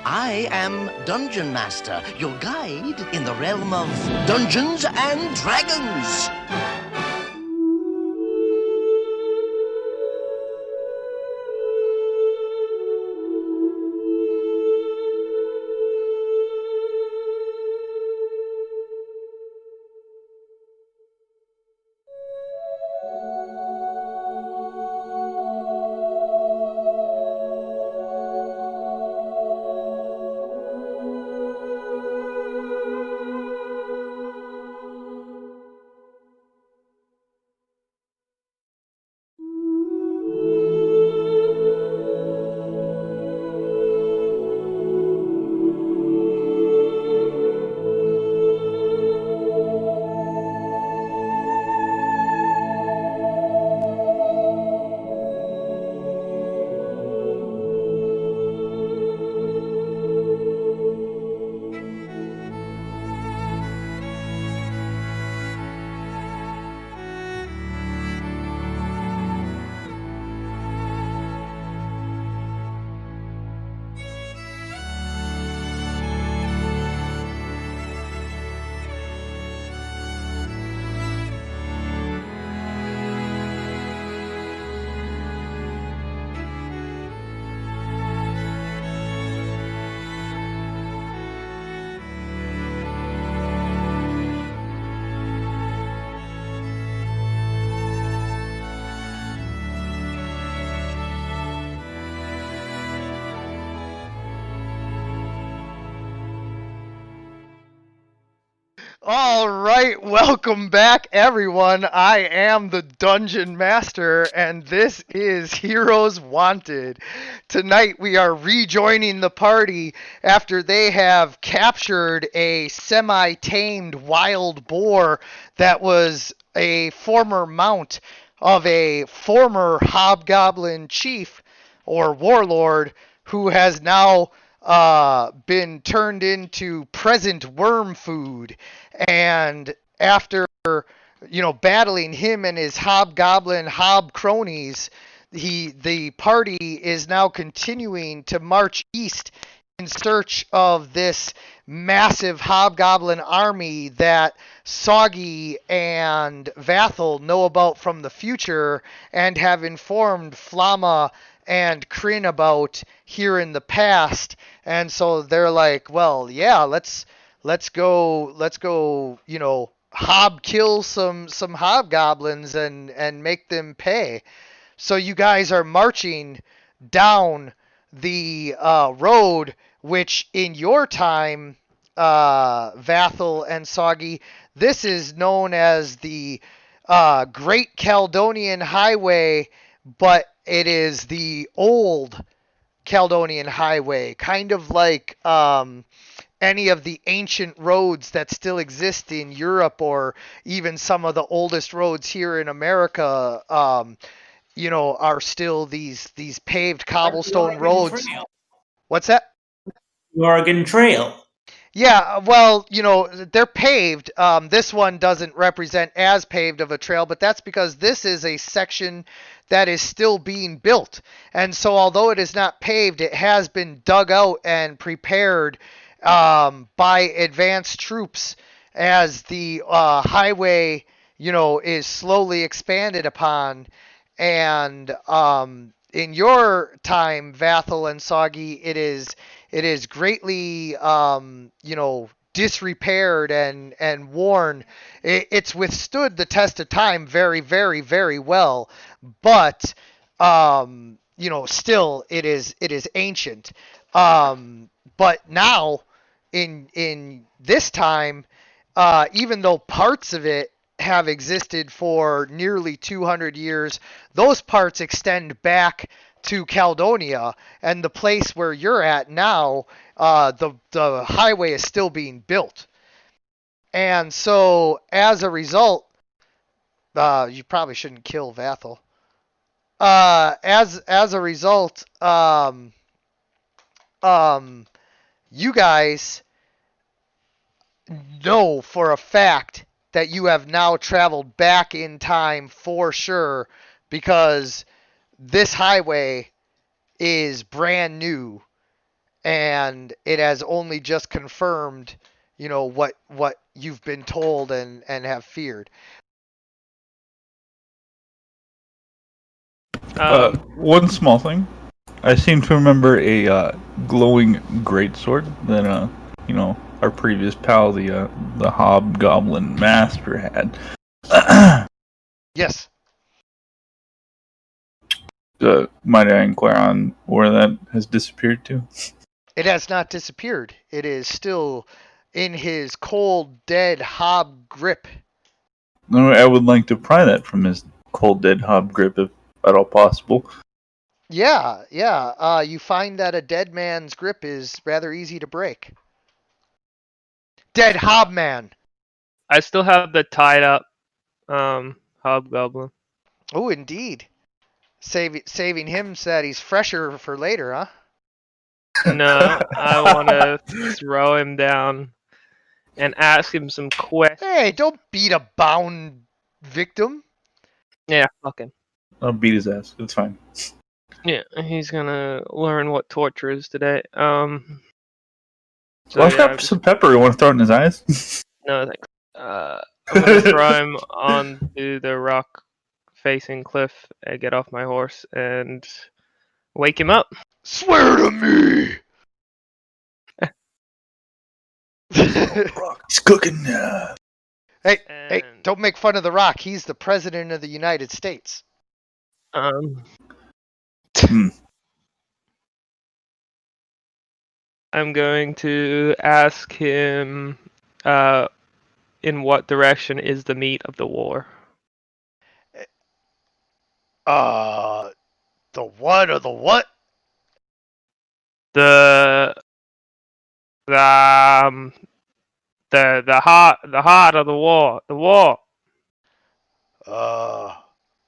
I am Dungeon Master, your guide in the realm of Dungeons and Dragons. All right, welcome back, everyone. I am the Dungeon Master, and this is Heroes Wanted. Tonight, we are rejoining the party after they have captured a semi tamed wild boar that was a former mount of a former hobgoblin chief or warlord who has now been turned into present worm food. And after battling him and his hobgoblin hob cronies, the party is now continuing to march east in search of this massive hobgoblin army that Soggy and Vathel know about from the future and have informed Flama and Kryn about here in the past. And so they're like, well, yeah, let's go, hob kill some hobgoblins and make them pay. So you guys are marching down the road, which in your time, Vathel and Soggy, this is known as the Great Caledonian Highway, but it is the old Caledonian Highway, kind of like any of the ancient roads that still exist in Europe, or even some of the oldest roads here in America. Are still these paved Like the cobblestone Oregon roads. Trail. What's that? The Oregon Trail. Yeah, well, they're paved. This one doesn't represent as paved of a trail, but that's because this is a section that is still being built. And so, although it is not paved, it has been dug out and prepared by advanced troops as the highway, is slowly expanded upon. And in your time, Vathel and Soggy, it is greatly disrepaired and worn. It's withstood the test of time very, very, very well, but still it is ancient. But now in this time, even though parts of it have existed for nearly 200 years, those parts extend back to Caledonia, and the place where you're at now, the highway is still being built. And so, as a result, you probably shouldn't kill Vathel. As a result, um, you guys know for a fact that you have now traveled back in time for sure, because this highway is brand new, and it has only just confirmed, what you've been told and have feared. One small thing. I seem to remember a glowing greatsword that our previous pal, the Hobgoblin Master, had. Yes. Might I inquire on where that has disappeared to? It has not disappeared. It is still in his cold, dead hob grip. No, I would like to pry that from his cold, dead hob grip, if at all possible. Yeah. You find that a dead man's grip is rather easy to break. Dead hobman. I still have the tied up hobgoblin. Oh, indeed. Saving him so that he's fresher for later, huh? No, I want to throw him down and ask him some questions. Hey, don't beat a bound victim. Yeah, fuck him. I'll beat his ass. It's fine. Yeah, he's gonna learn what torture is today. Well, I've got some pepper. You want to throw it in his eyes? No, thanks. I'm gonna throw him onto the rock-facing cliff and get off my horse and wake him up. Swear to me! He's cooking. Hey, And, don't make fun of The Rock. He's the president of the United States. I'm going to ask him in what direction is the meat of the war? The what or the what? The heart of the war. The war.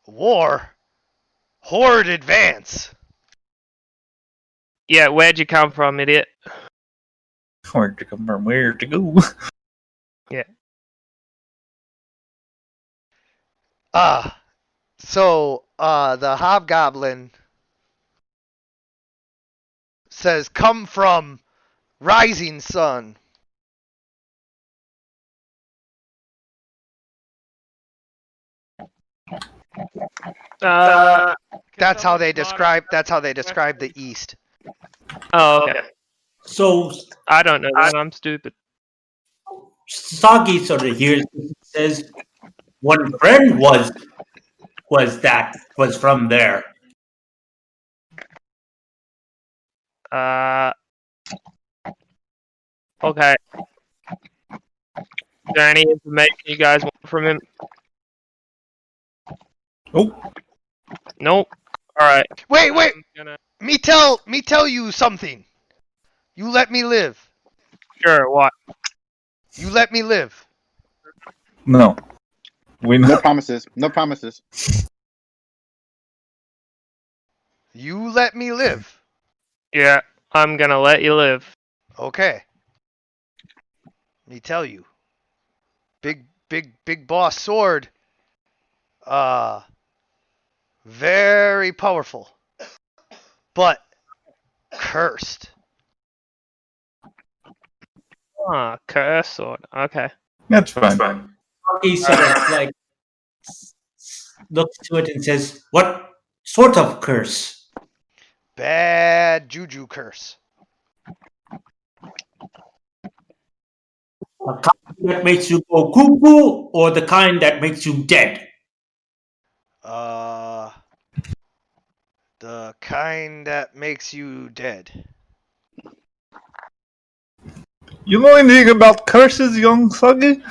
War? Horde advance. Yeah, where'd you come from, idiot? Where'd you come from? Where to go? Yeah. So, the hobgoblin says, come from Rising Sun. That's how they describe the East. Oh, okay. So I don't know that. I'm stupid. Soggy sort of hears this and says, "One friend was from there." Okay. Is there any information you guys want from him? Nope. Alright. Wait. I'm gonna... Me tell you something. You let me live. Sure, what? You let me live. No. No promises. No promises. You let me live. Yeah, I'm gonna let you live. Okay. Let me tell you. Big boss sword. Very powerful. But cursed. Ah, curse sword. Okay. That's fine. Soggy sort of like looks to it and says, "What sort of curse?" Bad juju curse. A kind that makes you go cuckoo, or the kind that makes you dead? The kind that makes you dead. You know anything about curses, young Soggy?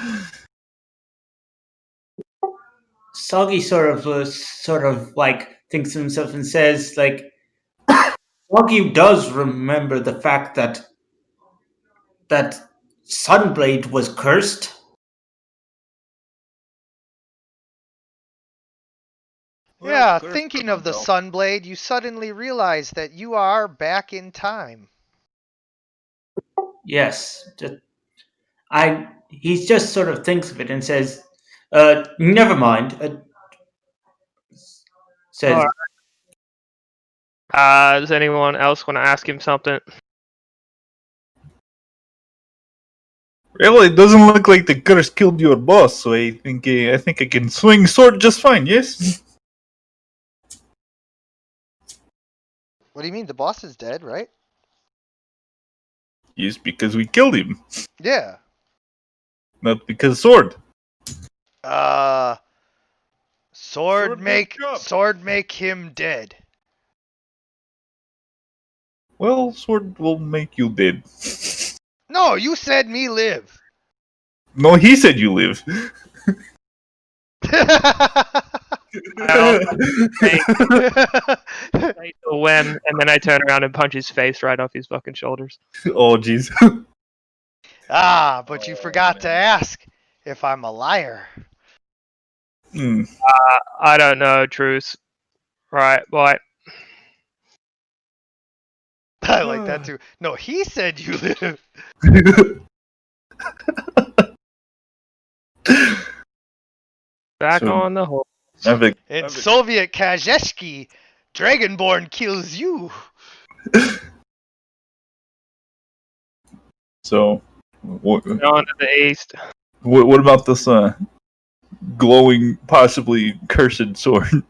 Soggy sort of like thinks to himself and says, like, Soggy does remember the fact that Sunblade was cursed. Yeah, thinking of the Sunblade, you suddenly realize that you are back in time. Yes. He just sort of thinks of it and says, never mind. Says, Does anyone else want to ask him something? Well, it doesn't look like the curse killed your boss, so I think I can swing sword just fine. Yes. What do you mean? The boss is dead, right? Yes, because we killed him, Yeah. not because sword. Sword make good job. sword make him dead. Well, sword will make you dead. No, you said me live. No, he said you live. I say the when, and then I turn around and punch his face right off his fucking shoulders. Oh, jeez. but you forgot to ask if I'm a liar. Hmm. I don't know, Truce. Right, boy. I like that too. No, he said you live. Back So- on the horse. In Soviet Kazeshki, Dragonborn kills you. So, what On to the east. about this glowing, possibly cursed sword?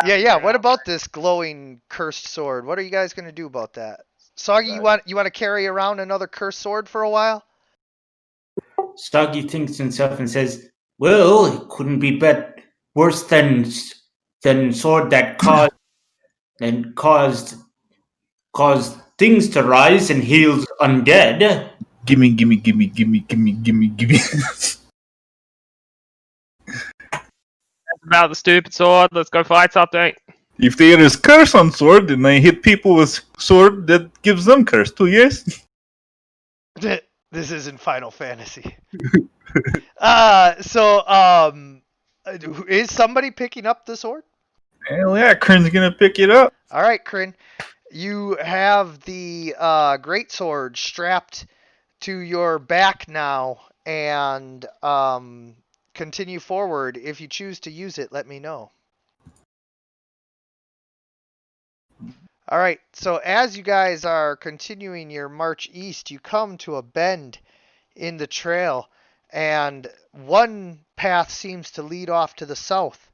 Yeah. What about this glowing cursed sword? What are you guys gonna do about that? Soggy, you want to carry around another cursed sword for a while? Stoggy thinks to himself and says, "Well, it couldn't be worse than sword that caused things to rise and heals undead." Gimme. That's about the stupid sword. Let's go fight something. If there is curse on sword, then I hit people with sword that gives them curse too, yes? This isn't Final Fantasy. Is somebody picking up the sword? Hell yeah, Kern's gonna pick it up. All right, Kryn. You have the great sword strapped to your back now, and continue forward. If you choose to use it, let me know. All right, so as you guys are continuing your march east, you come to a bend in the trail, and one path seems to lead off to the south.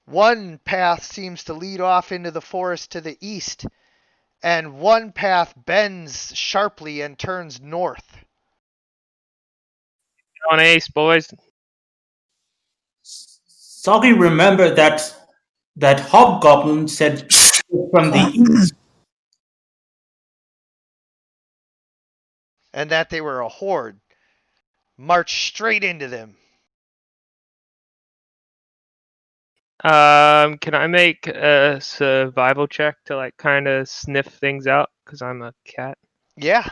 One path seems to lead off into the forest to the east, and one path bends sharply and turns north. On east, boys. Soggy remembered that hobgoblin said from the east. And that they were a horde. March straight into them. Can I make a survival check to like kind of sniff things out? Cause I'm a cat. Yeah.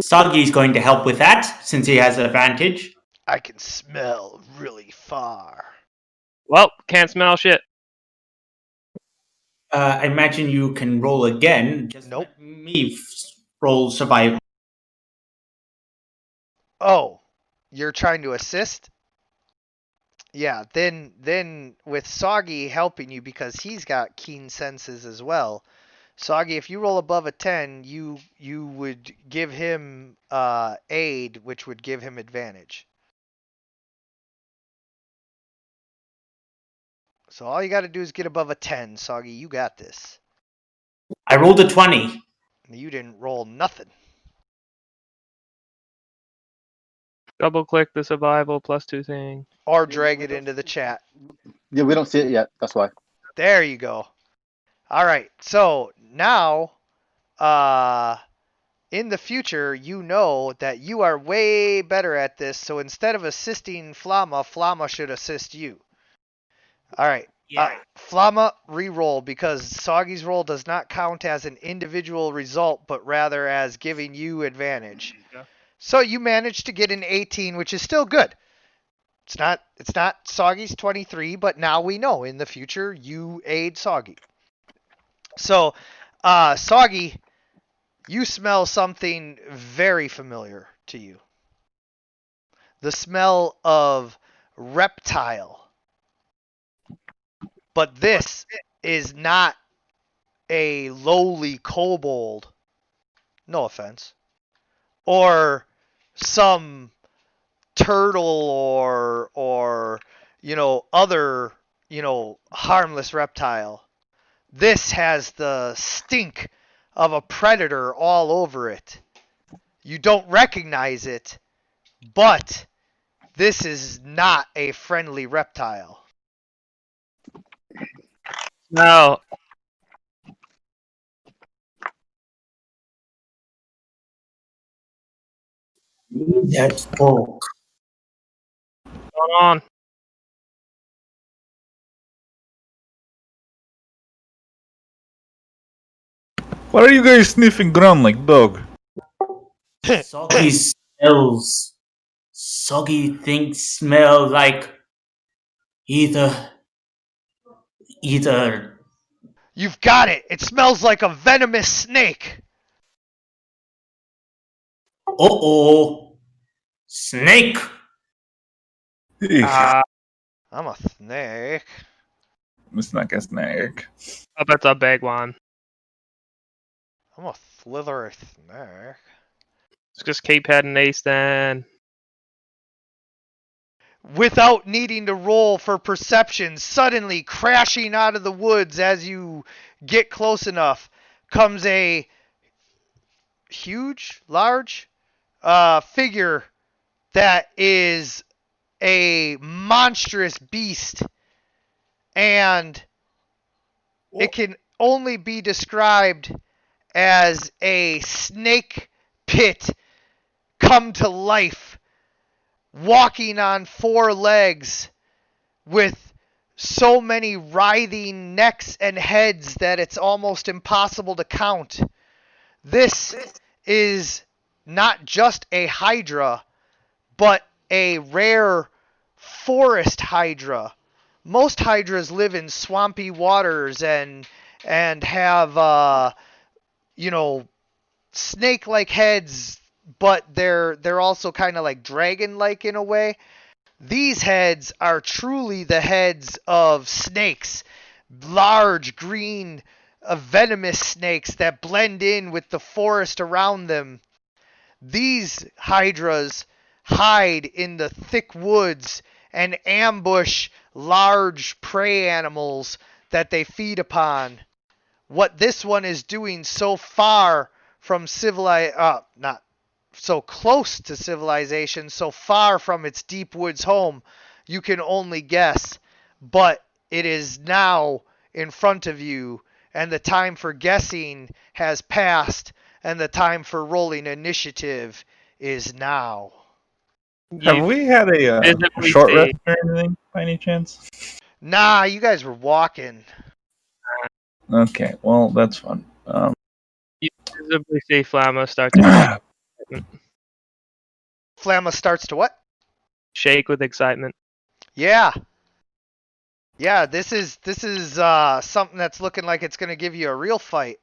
Soggy's going to help with that since he has advantage. I can smell really far. Well, can't smell shit. I imagine you can roll again. Just Nope. let me roll survival. Oh, you're trying to assist? Yeah, then with Soggy helping you because he's got keen senses as well. Soggy, if you roll above a 10, you would give him aid, which would give him advantage. So all you got to do is get above a 10, Soggy. You got this. I rolled a 20. You didn't roll nothing. Double click the survival +2 thing. Or drag it into the chat. Yeah, we don't see it yet. That's why. There you go. All right. So now, in the future, you know that you are way better at this. So instead of assisting Flamma, Flamma should assist you. All right. Flamma, re-roll because Soggy's roll does not count as an individual result, but rather as giving you advantage. So you managed to get an 18, which is still good. It's not Soggy's 23, but now we know in the future you aid Soggy. So, Soggy, you smell something very familiar to you. The smell of reptile. But this is not a lowly kobold. No offense. or some turtle or other harmless reptile. This has the stink of a predator all over it. You don't recognize it, but this is not a friendly reptile. Now, That spoke. what's going on? What are you guys sniffing ground like dog? Soggy smells. Soggy things smell like either. You've got it. It smells like a venomous snake. Uh-oh. Snake. Ah, I'm a snake. It's not a snake. I bet it's a big one. I'm a slithery snake. Let's just keep heading east then. Without needing to roll for perception, suddenly crashing out of the woods as you get close enough comes a large figure that is a monstrous beast, and it can only be described as a snake pit come to life, walking on 4 legs with so many writhing necks and heads that it's almost impossible to count. This is not just a hydra, but a rare forest hydra. Most hydras live in swampy waters and have snake-like heads, but they're also kind of like dragon-like in a way. These heads are truly the heads of snakes, large green venomous snakes that blend in with the forest around them. These hydras hide in the thick woods and ambush large prey animals that they feed upon. What this one is doing so far from not so close to civilization, so far from its deep woods home, you can only guess. But it is now in front of you, and the time for guessing has passed, and the time for rolling initiative is now. Have You we had a visibly short see- rest or anything by any chance? Nah, you guys were walking. Okay, well that's fun. you visibly see Flammo start to Flamma starts to what? shake with excitement. Yeah. Yeah, this is something that's looking like it's going to give you a real fight.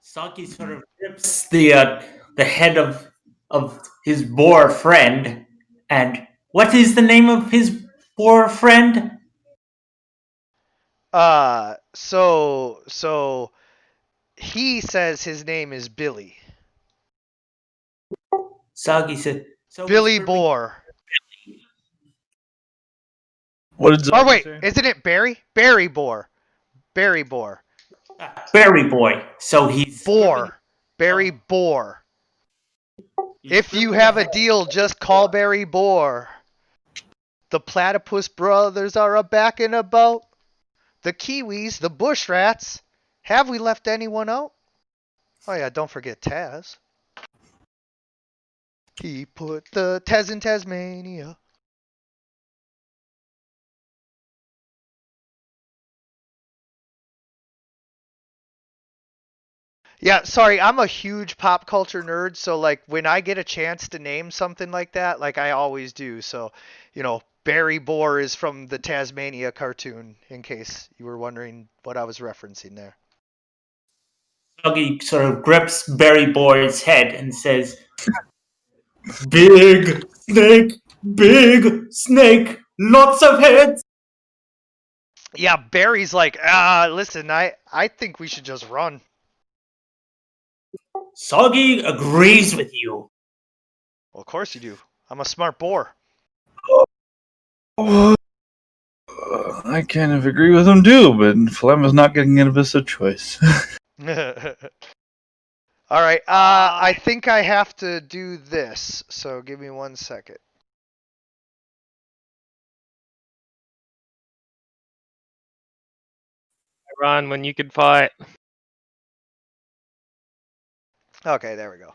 Soggy sort of grips the head of his boar friend, and what is the name of his boar friend? So he says his name is Billy. Soggy said, so Billy Boar. What did Oh Zoe wait, say? isn't it Barry? Barry Boar. Barry Boar. Berry Boy. So he's Boar. Barry Boar. If you have a deal, just call Barry Boar. The Platypus brothers are a back and about. The Kiwis, the bush rats. Have we left anyone out? Oh yeah, don't forget Taz. He put the Taz in Tasmania. Yeah, sorry, I'm a huge pop culture nerd, so like when I get a chance to name something like that, like I always do. So, Barry Boar is from the Tasmania cartoon, in case you were wondering what I was referencing there. Soggy sort of grips Berry Boy's head and says, big snake, lots of heads. Yeah, Barry's like, listen, I think we should just run. Soggy agrees with you. Well, of course you do. I'm a smart boar. I kind of agree with him too, but Flemma's not getting any of us a choice. All right. I think I have to do this. So give me 1 second. Run when you could fight. Okay, there we go.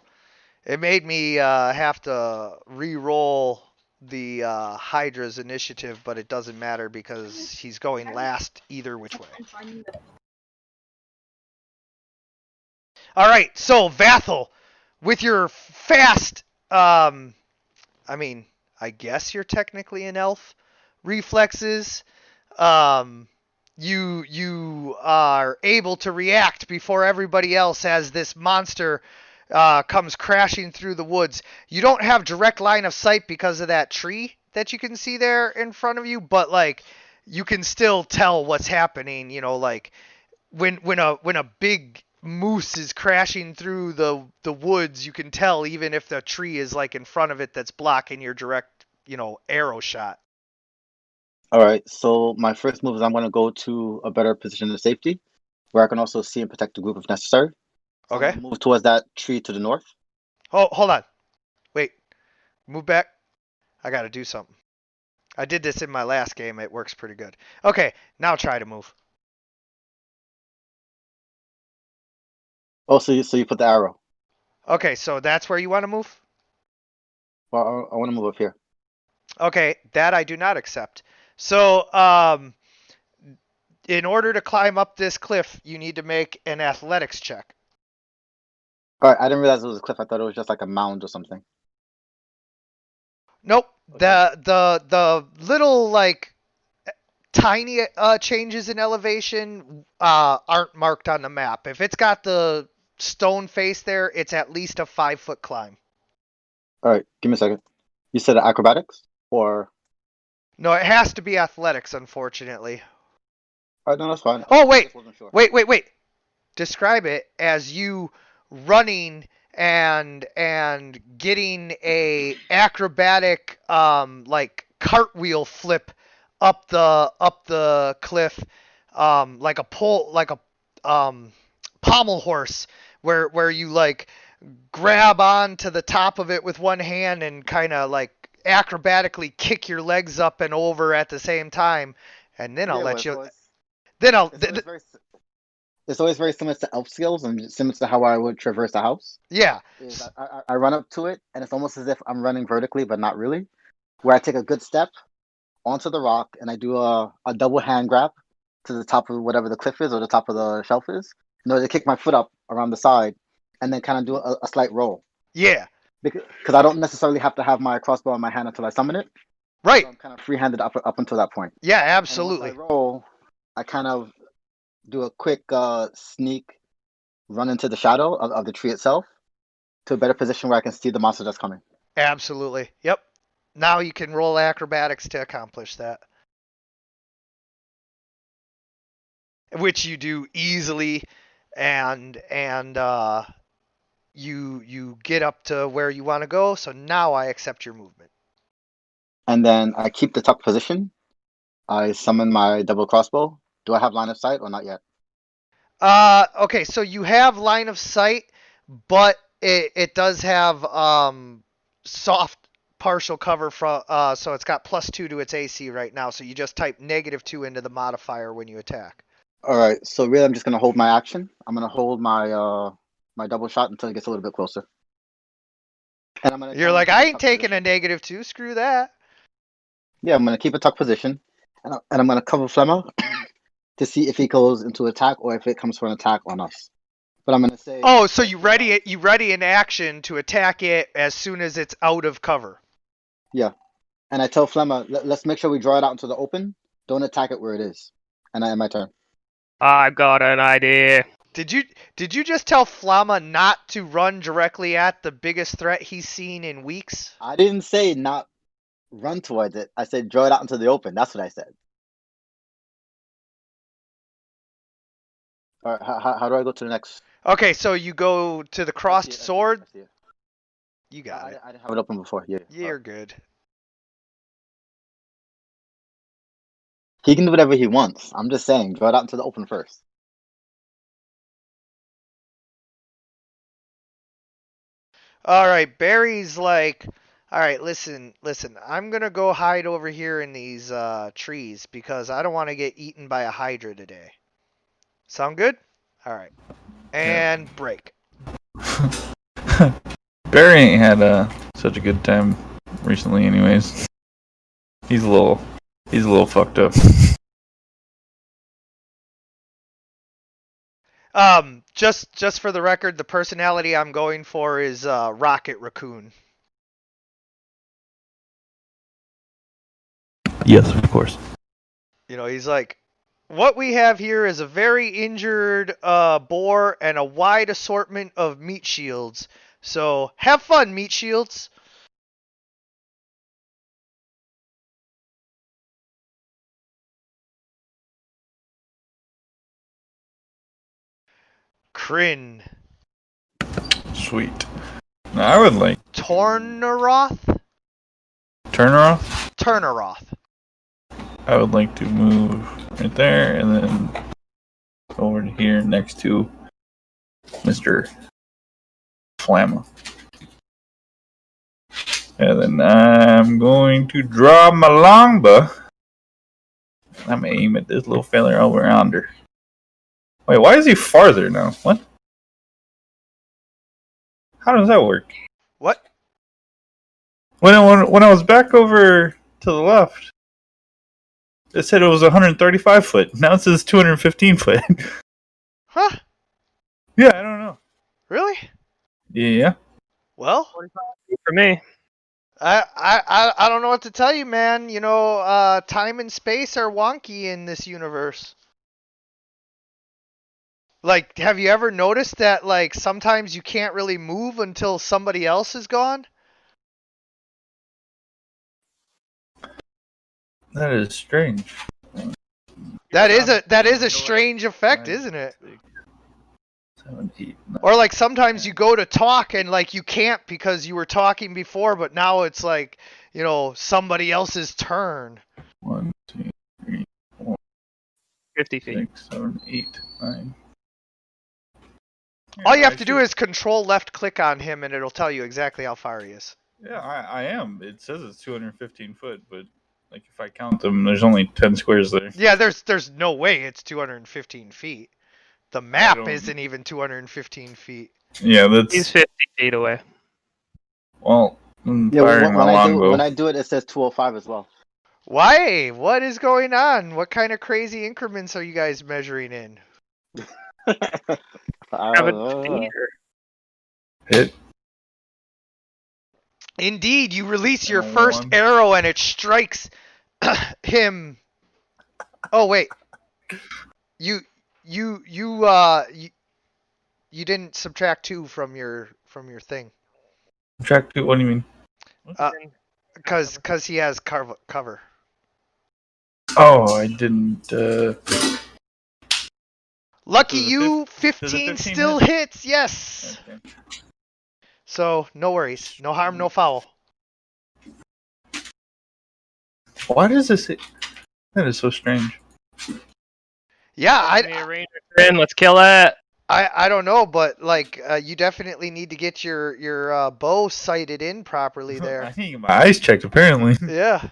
It made me have to re-roll the Hydra's initiative, but it doesn't matter because he's going last either which way. All right, so Vathel, with your fast, I mean, I guess you're technically an elf, reflexes, you are able to react before everybody else as this monster comes crashing through the woods. You don't have direct line of sight because of that tree that you can see there in front of you, but like you can still tell what's happening. You know, like when a big moose is crashing through the woods, you can tell even if the tree is like in front of it that's blocking your direct, arrow shot. All right. So my first move is I'm going to go to a better position of safety, where I can also see and protect the group if necessary. So I'm Okay. gonna move towards that tree to the north. Oh, hold on. Wait. Move back. I got to do something. I did this in my last game. It works pretty good. Okay, now try to move. Oh, so you put the arrow. Okay, so that's where you want to move? Well, I want to move up here. Okay, that I do not accept. So, in order to climb up this cliff, you need to make an athletics check. All right. I didn't realize it was a cliff. I thought it was just like a mound or something. Nope. Okay. The little like tiny changes in elevation aren't marked on the map. If it's got the stone face there, it's at least a 5-foot climb. All right. Give me a second. You said acrobatics or? No, it has to be athletics, unfortunately. All right. No, that's fine. Oh, I wait. just wasn't sure. Wait. Describe it as you running and getting a acrobatic like cartwheel flip up the cliff like a pommel horse where you like grab on to the top of it with one hand and kind of like acrobatically kick your legs up and over at the same time, and then I'll Yeah, let well, you then I'll it's always very similar to elf skills and similar to how I would traverse a house. yeah. Is I run up to it and it's almost as if I'm running vertically, but not really. Where I take a good step onto the rock and I do a double hand grab to the top of whatever the cliff is or the top of the shelf is in order to kick my foot up around the side and then kind of do a slight roll. Yeah. Because I don't necessarily have to have my crossbow in my hand until I summon it. Right. So I'm kind of free-handed up until that point. Yeah, And absolutely. once I roll, I kind of do a quick sneak run into the shadow of the tree itself to a better position where I can see the monster that's coming. Absolutely. Yep. Now you can roll acrobatics to accomplish that. Which you do easily and you get up to where you want to go, so now I accept your movement. And then I keep the tuck position. I summon my double crossbow. Do I have line of sight or not yet? Okay, so you have line of sight, but it does have soft partial cover from so it's got +2 to its AC right now, so you just type -2 into the modifier when you attack. All right. So really, I'm just gonna hold my action. I'm gonna hold my my double shot until it gets a little bit closer. And I'm gonna. You're like, I ain't taking a -2. Screw that. Yeah, I'm gonna keep a tuck position, and I'm gonna cover Flemmer to see if he goes into attack or if it comes for an attack on us. But I'm gonna say. Oh, so you ready it? You ready in action to attack it as soon as it's out of cover. Yeah, and I tell Flemmer, let's make sure we draw it out into the open. Don't attack it where it is. And I end my turn. I've got an idea. Did you just tell Flamma not to run directly at the biggest threat he's seen in weeks? I didn't say not run towards it. I said draw it out into the open. That's what I said. All right, how do I go to the next? Okay, so you go to the crossed sword. You got it. I didn't have it open before. Yeah. You're good. He can do whatever he wants. I'm just saying, draw it out into the open first. All right, Barry's like, all right, listen. I'm gonna go hide over here in these trees because I don't want to get eaten by a hydra today. Sound good? All right. And break. Barry ain't had such a good time recently, anyways. He's a little fucked up. Just for the record, the personality I'm going for is Rocket Raccoon. Yes, of course. You know, he's like, what we have here is a very injured boar and a wide assortment of meat shields. So have fun, meat shields. Kryn. Sweet. Now, I would like Tornaroth? Turneroff. Turnaroth. I would like to move right there and then over to here next to Mr. Flamma. And then I'm going to draw my longbow. I'm gonna aim at this little fella over yonder. Wait, why is he farther now? What? How does that work? What? When I was back over to the left, it said it was 135 foot. Now it says 215 foot. Huh? Yeah, I don't know. Really? Yeah. Well, For me. I don't know what to tell you, man. You know, time and space are wonky in this universe. Like, have you ever noticed that, like, sometimes you can't really move until somebody else is gone? That is strange. That is a strange effect, isn't it? 7, 8, 9. Or like sometimes you go to talk and like you can't because you were talking before, but now it's like, you know, somebody else's turn. 1, 2, 3, 4, 50 feet. 6, 7, 8, 9. All you have to do is control left click on him and it'll tell you exactly how far he is. Yeah, I am. It says it's 215 foot, but like if I count them, there's only 10 squares there. Yeah, there's no way it's 215 feet. The map don't- isn't even 215 feet. Yeah, that's He's 50 feet away. well. I'm Yeah, firing my longbow. when I do it, it says 205 as well. Why? What is going on? What kind of crazy increments are you guys measuring in? Have a speeder. Hit. Indeed, you release your Only first one. arrow and it strikes him. Oh wait, you didn't subtract 2 from your thing Track 2. What do you mean? because he has cover. Oh, I didn't. Lucky Does a you, does a 15 15 still hit? hits. Yes. Okay. So no worries, no harm, no foul. Why does this hit? That is so strange. Yeah, Give me a ranger in, let's kill it. I don't know, but like you definitely need to get your bow sighted in properly I there. need to get my eyes checked. Apparently. Yeah.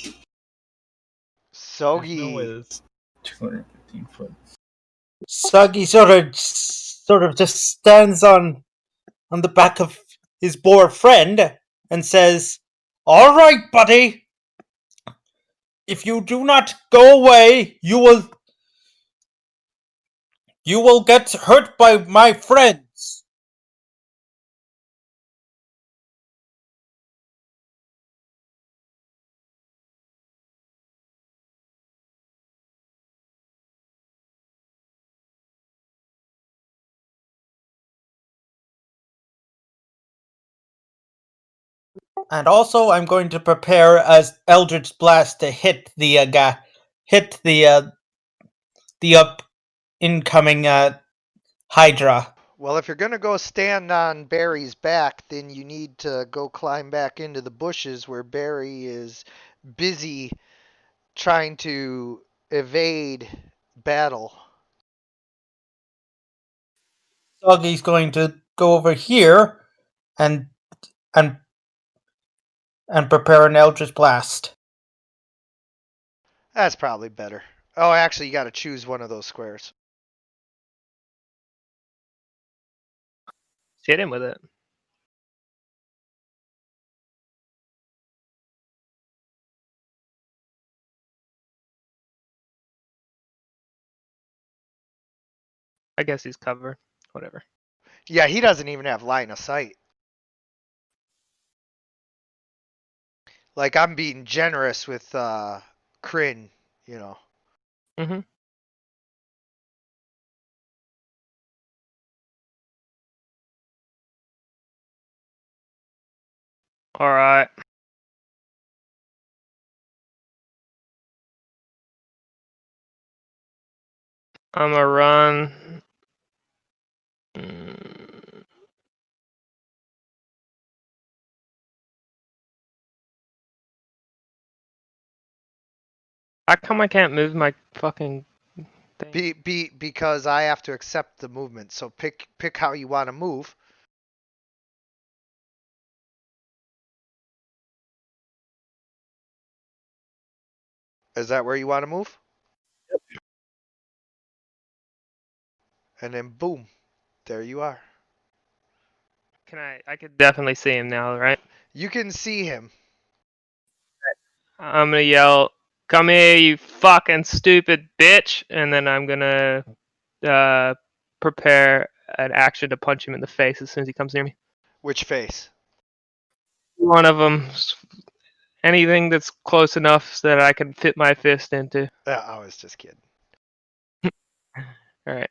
There's no way Sogi. that's 215 foot. Soggy sort of just stands on the back of his boar friend and says, "All right, buddy. If you do not go away, you will get hurt by my friends." And also, I'm going to prepare as Eldritch Blast to hit the guy, hit the incoming Hydra. Well, if you're going to go stand on Barry's back, then you need to go climb back into the bushes where Barry is busy trying to evade battle. Soggy's going to go over here and and prepare an Eldritch Blast. That's probably better. Oh, actually, you got to choose one of those squares. Hit him with it. I guess he's covered. Whatever. Yeah, he doesn't even have line of sight. Like, I'm being generous with Kryn, you know. Mm-hmm. All right. I'm gonna run. How come I can't move my fucking thing? Because I have to accept the movement. So pick how you want to move. Is that where you want to move? Yep. And then boom, there you are. Can I could definitely see him now, right? You can see him. I'm gonna yell, "Come here, you fucking stupid bitch!" And then I'm gonna prepare an action to punch him in the face as soon as he comes near me. Which face? One of them. Anything that's close enough so that I can fit my fist into. I was just kidding. All right.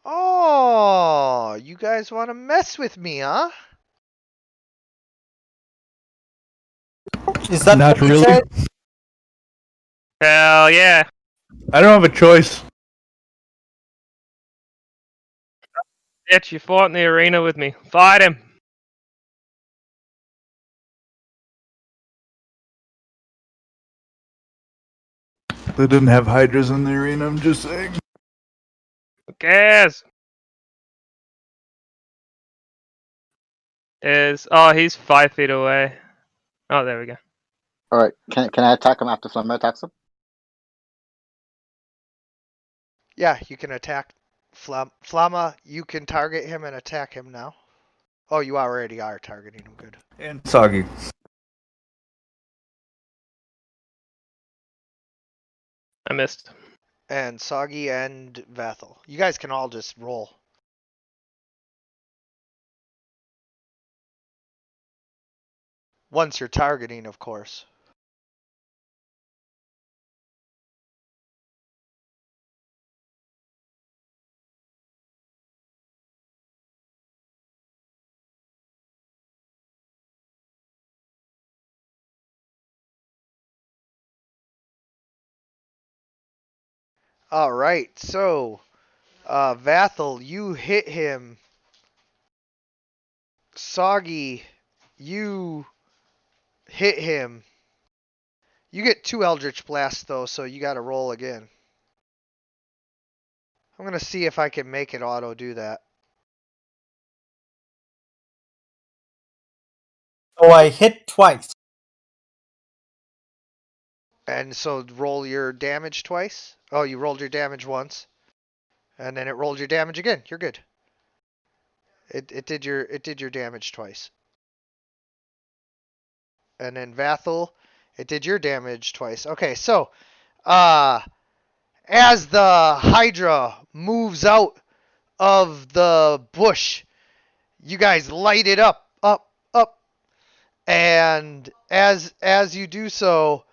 Oh, you guys want to mess with me, huh? Is that Not what you really. said? Hell yeah. I don't have a choice. Bitch, you fought in the arena with me. Fight him. They didn't have hydras in the arena, I'm just saying. Who cares? He's 5 feet away. Oh, there we go. All right. Can I attack him after Flammer attacks him? Yeah, you can attack Flamma. You can target him and attack him now. Oh, you already are targeting him. Good. And Soggy. I missed. And Soggy and Vathel. You guys can all just roll. Once you're targeting, of course. All right, so Vathel, you hit him. Soggy, you hit him. You get 2 Eldritch Blasts though, so you got to roll again. I'm gonna see if I can make it auto do that. Oh, I hit twice. And so roll your damage twice. Oh, you rolled your damage once, and then it rolled your damage again. You're good. It did your damage twice. And then Vathel, it did your damage twice. Okay, so as the Hydra moves out of the bush, you guys light it up, and as you do so,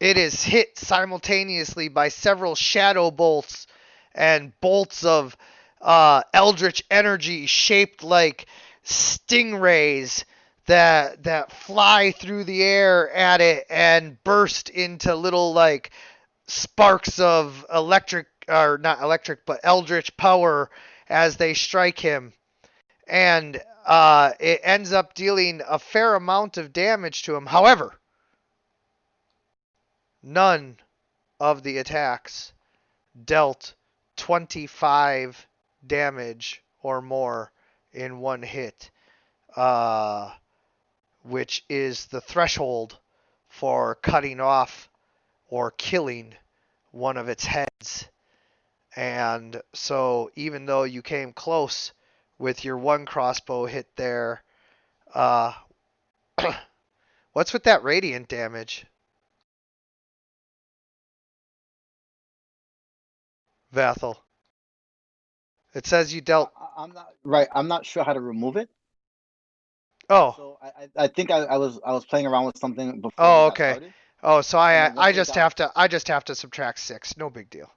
it is hit simultaneously by several shadow bolts and bolts of eldritch energy shaped like stingrays that fly through the air at it and burst into little like sparks of electric, or not electric, but eldritch power as they strike him. And it ends up dealing a fair amount of damage to him. However, none of the attacks dealt 25 damage or more in one hit, which is the threshold for cutting off or killing one of its heads. And so even though you came close with your one crossbow hit there, what's with that radiant damage? Vathel. It says you dealt. I'm not right. I'm not sure how to remove it. Oh. So I think I was playing around with something before. Oh, we got okay. started. Oh, so And then I once it just got- have to subtract 6. No big deal.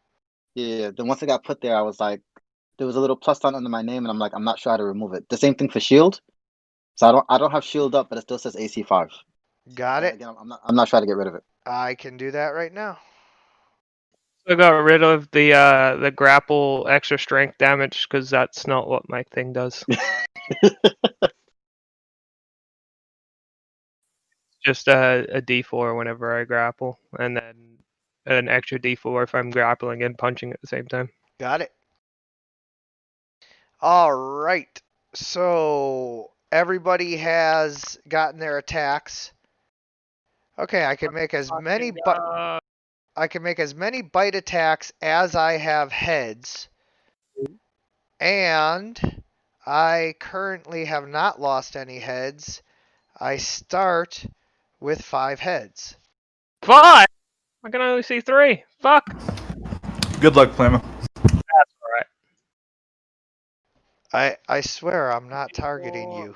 Yeah. Then once it got put there, I was like, there was a little plus sign under my name, and I'm like, I'm not sure how to remove it. The same thing for shield. So I don't have shield up, but it still says AC 5. Got it. Again, I'm not trying to get rid of it. I can do that right now. I got rid of the grapple extra strength damage because that's not what my thing does. Just a D4 whenever I grapple, and then an extra D4 if I'm grappling and punching at the same time. Got it. All right. So everybody has gotten their attacks. Okay, I can make as many I can make as many bite attacks as I have heads. And I currently have not lost any heads. I start with 5 heads. 5! I can only see 3. Fuck! Good luck, Flamma. That's alright. I swear I'm not targeting you.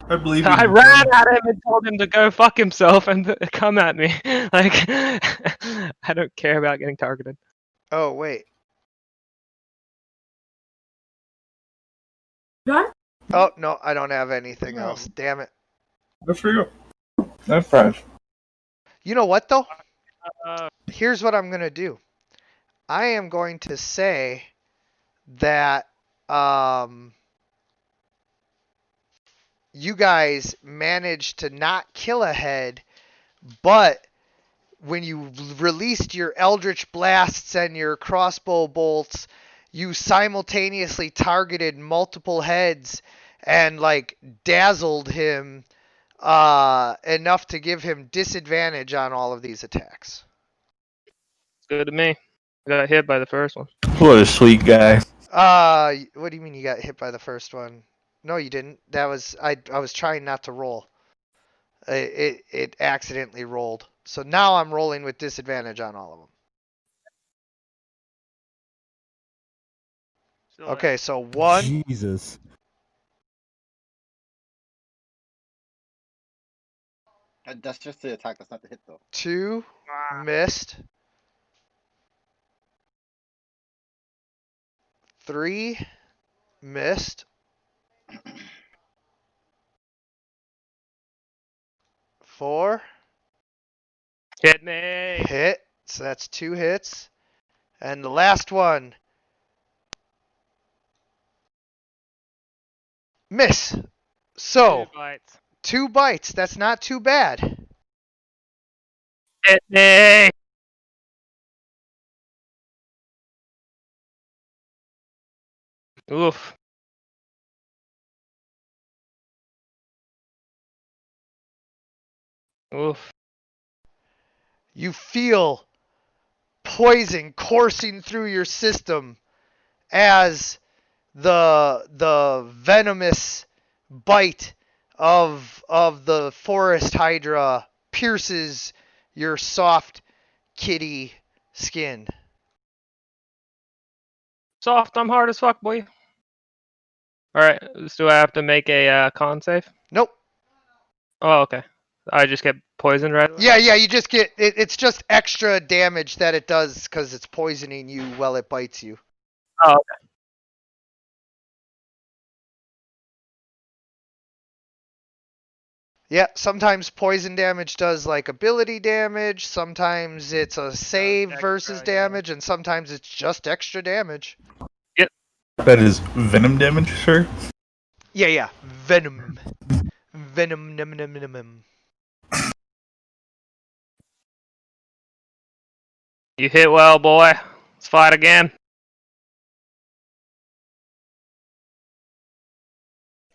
I believe you. I ran at him and told him to go fuck himself and come at me. Like, I don't care about getting targeted. Oh, wait. Done? Oh, no, I don't have anything else. Damn it. Good for you. That's fresh. You know what, though? Uh, Here's what I'm going to do. I am going to say that you guys managed to not kill a head, but when you released your Eldritch Blasts and your crossbow bolts, you simultaneously targeted multiple heads and like dazzled him enough to give him disadvantage on all of these attacks. it's good to me. I got hit by the first one. What a sweet guy. What do you mean you got hit by the first one? No, you didn't. That was I was trying not to roll. It accidentally rolled. So now I'm rolling with disadvantage on all of them. Okay, so 1, Jesus. That's just the attack. That's not the hit, though. 2, missed. 3, missed. 4, Hit me! hit. So that's 2 hits. And the last one, miss. So 2 bites. 2 bites. That's not too bad. Hit me! Oof. Oof. You feel poison coursing through your system as the venomous bite of the forest hydra pierces your soft kitty skin. Soft, I'm hard as fuck, boy. Alright, so I have to make a con save? Nope. Oh, okay. I just get poisoned right away? Yeah, you just get it's just extra damage that it does because it's poisoning you while it bites you. Oh, okay. Yeah, sometimes poison damage does like ability damage, sometimes it's a save extra, versus yeah. damage, and sometimes it's just extra damage. That is venom damage, sir. Yeah. Venom. Venom, num, num, num, num. You hit well, boy. Let's fight again.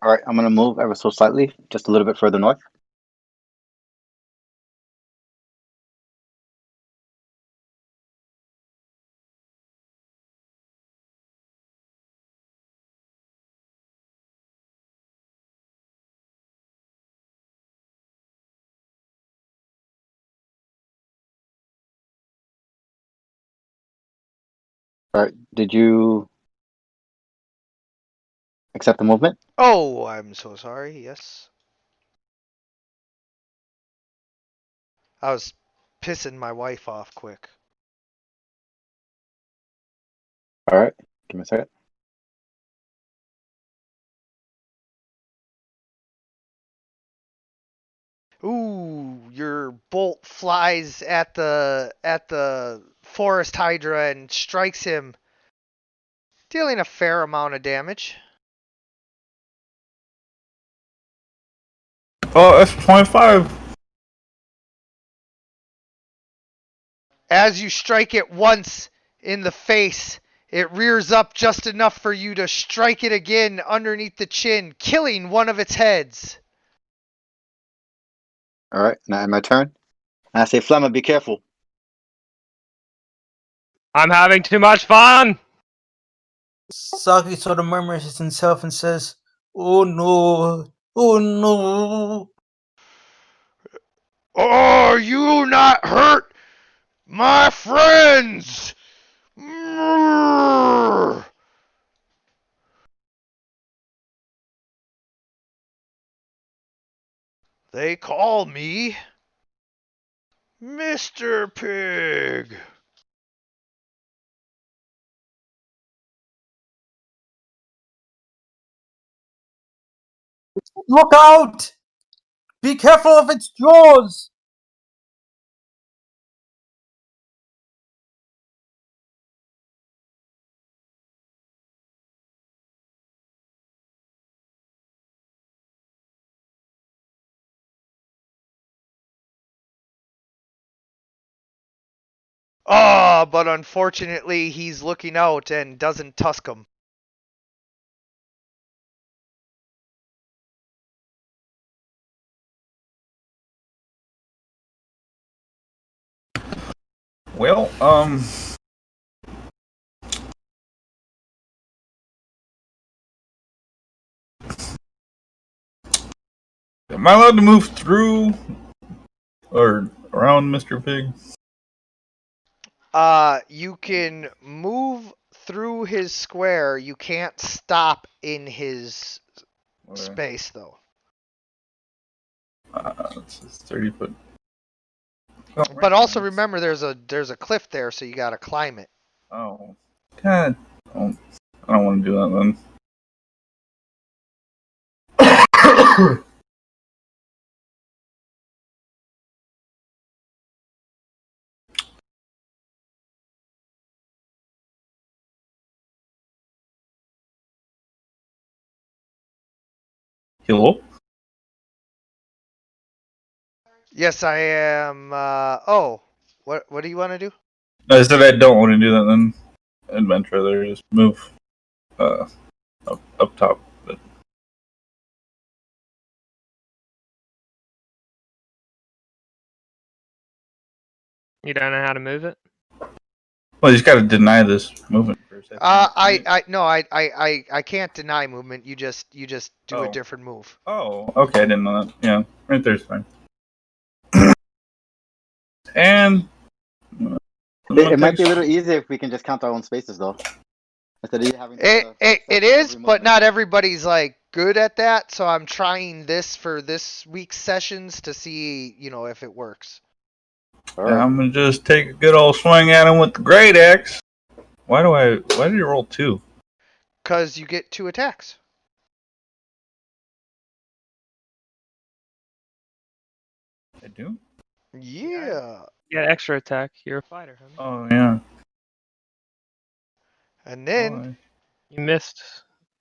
All right, I'm gonna move ever so slightly, just a little bit further north. All right, did you accept the movement? Oh, I'm so sorry, yes. I was pissing my wife off quick. All right, give me a second. Ooh, your bolt flies at the forest hydra and strikes him, dealing a fair amount of damage. Oh, that's 25. As you strike it once in the face, it rears up just enough for you to strike it again underneath the chin, killing one of its heads. All right, now my turn. And I say, Flemma, be careful. I'm having too much fun. Saki sort of murmurs to himself and says, "Oh no, oh no." Are you not hurt, my friends? They call me Mr. Pig. Look out! Be careful of its jaws! Ah, but unfortunately he's looking out and doesn't tusk him. Well, am I allowed to move through or around Mr. Pig? You can move through his square. You can't stop in his Okay. space, though. It's 30 foot. But also remember, there's a cliff there, so you gotta climb it. Oh, God. I don't want to do that then. Hello? Yes, I am. Oh, what do you want to do? I said I don't want to do that then. Adventure there, just move up top. But You don't know how to move it? well, you just got to deny this movement for a second. I can't deny movement. You just do a Oh. different move. Oh, okay, I didn't know that. Yeah, right there's fine. And It might be a little easier if we can just count our own spaces, though. Instead of you having to It accept is, every but movement. not everybody's like good at that. So I'm trying this for this week's sessions to see, if it works. All right. I'm gonna just take a good old swing at him with the great axe. Why did he roll 2? Cause you get 2 attacks. I do? Yeah. Yeah, extra attack. You're a fighter, huh? Oh, yeah. And then, Oh, You missed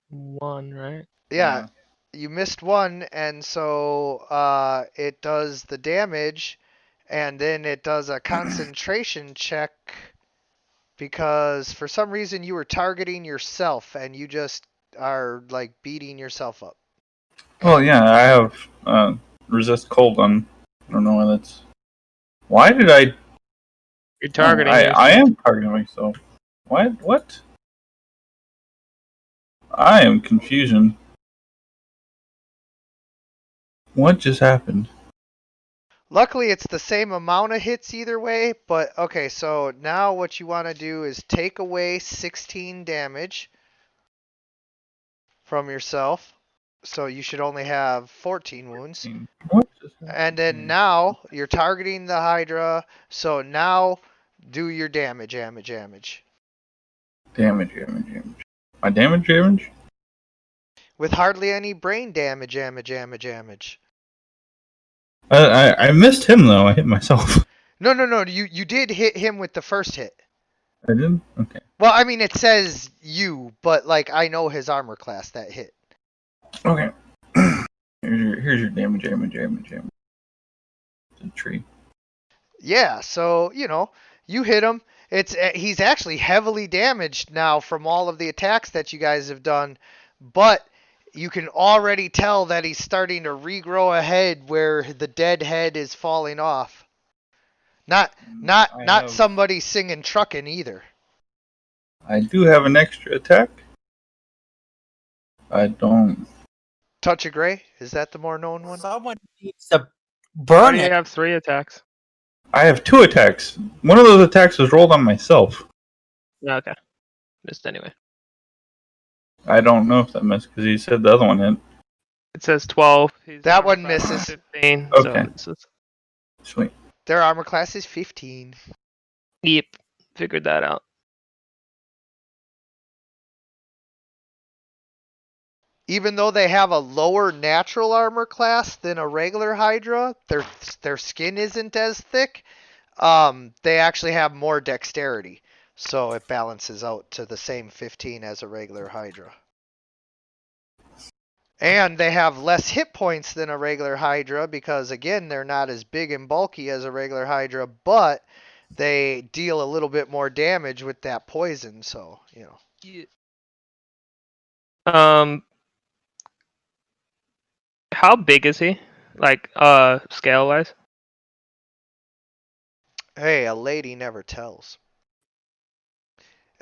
one, right? yeah, you missed one, and so it does the damage, and then it does a concentration check because for some reason you were targeting yourself and you just are like beating yourself up. Well, yeah, I have resist cold on. I don't know why that's. Why did I? You're targeting I yourself. am targeting myself. What? I am confusion. What just happened? Luckily, it's the same amount of hits either way, but okay, so now what you want to do is take away 16 damage from yourself. So you should only have 14 wounds. What just happened? And then now you're targeting the Hydra, so now do your damage. Damage. My damage? With hardly any brain damage. I missed him though. I hit myself. No, you did hit him with the first hit. I did? Okay. Well, I mean, it says you, but like I know his armor class that hit. Okay. Here's your damage. The tree. Yeah, so you hit him. He's actually heavily damaged now from all of the attacks that you guys have done, but you can already tell that he's starting to regrow a head where the dead head is falling off. Not somebody singing truckin' either. I do have an extra attack. I don't. Touch of Grey, is that the more known one? Someone needs to Why burn do you it. have 3 attacks? I have 2 attacks. One of those attacks was rolled on myself. Okay. Missed anyway. I don't know if that missed because he said the other one hit. It says 12. That one misses. 15. Okay. So it's Sweet. Their armor class is 15. yep. Figured that out. Even though they have a lower natural armor class than a regular Hydra, their skin isn't as thick. They actually have more dexterity, so it balances out to the same 15 as a regular Hydra. And they have less hit points than a regular Hydra because, again, they're not as big and bulky as a regular Hydra, but they deal a little bit more damage with that poison, so, How big is he? Like, scale wise? Hey, a lady never tells.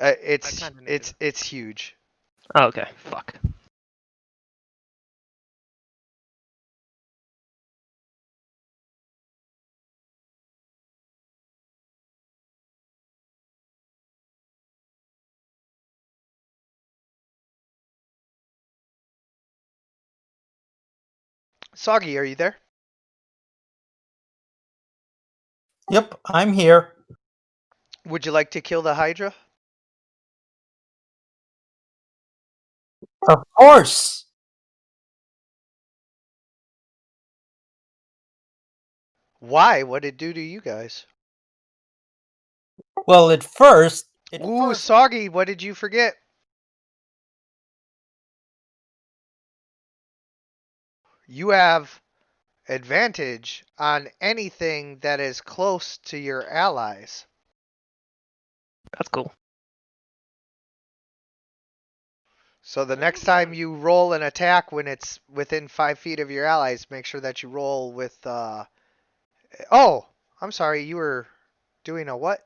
I kinda knew It's huge. Oh, okay. Fuck. Soggy, are you there? Yep, I'm here. Would you like to kill the Hydra? Of course. Why? What did it do to you guys? Well, at first. Ooh, Soggy, what did you forget? You have advantage on anything that is close to your allies. That's cool. So the next time you roll an attack when it's within 5 feet of your allies, make sure that you roll with, oh, I'm sorry, you were doing a what?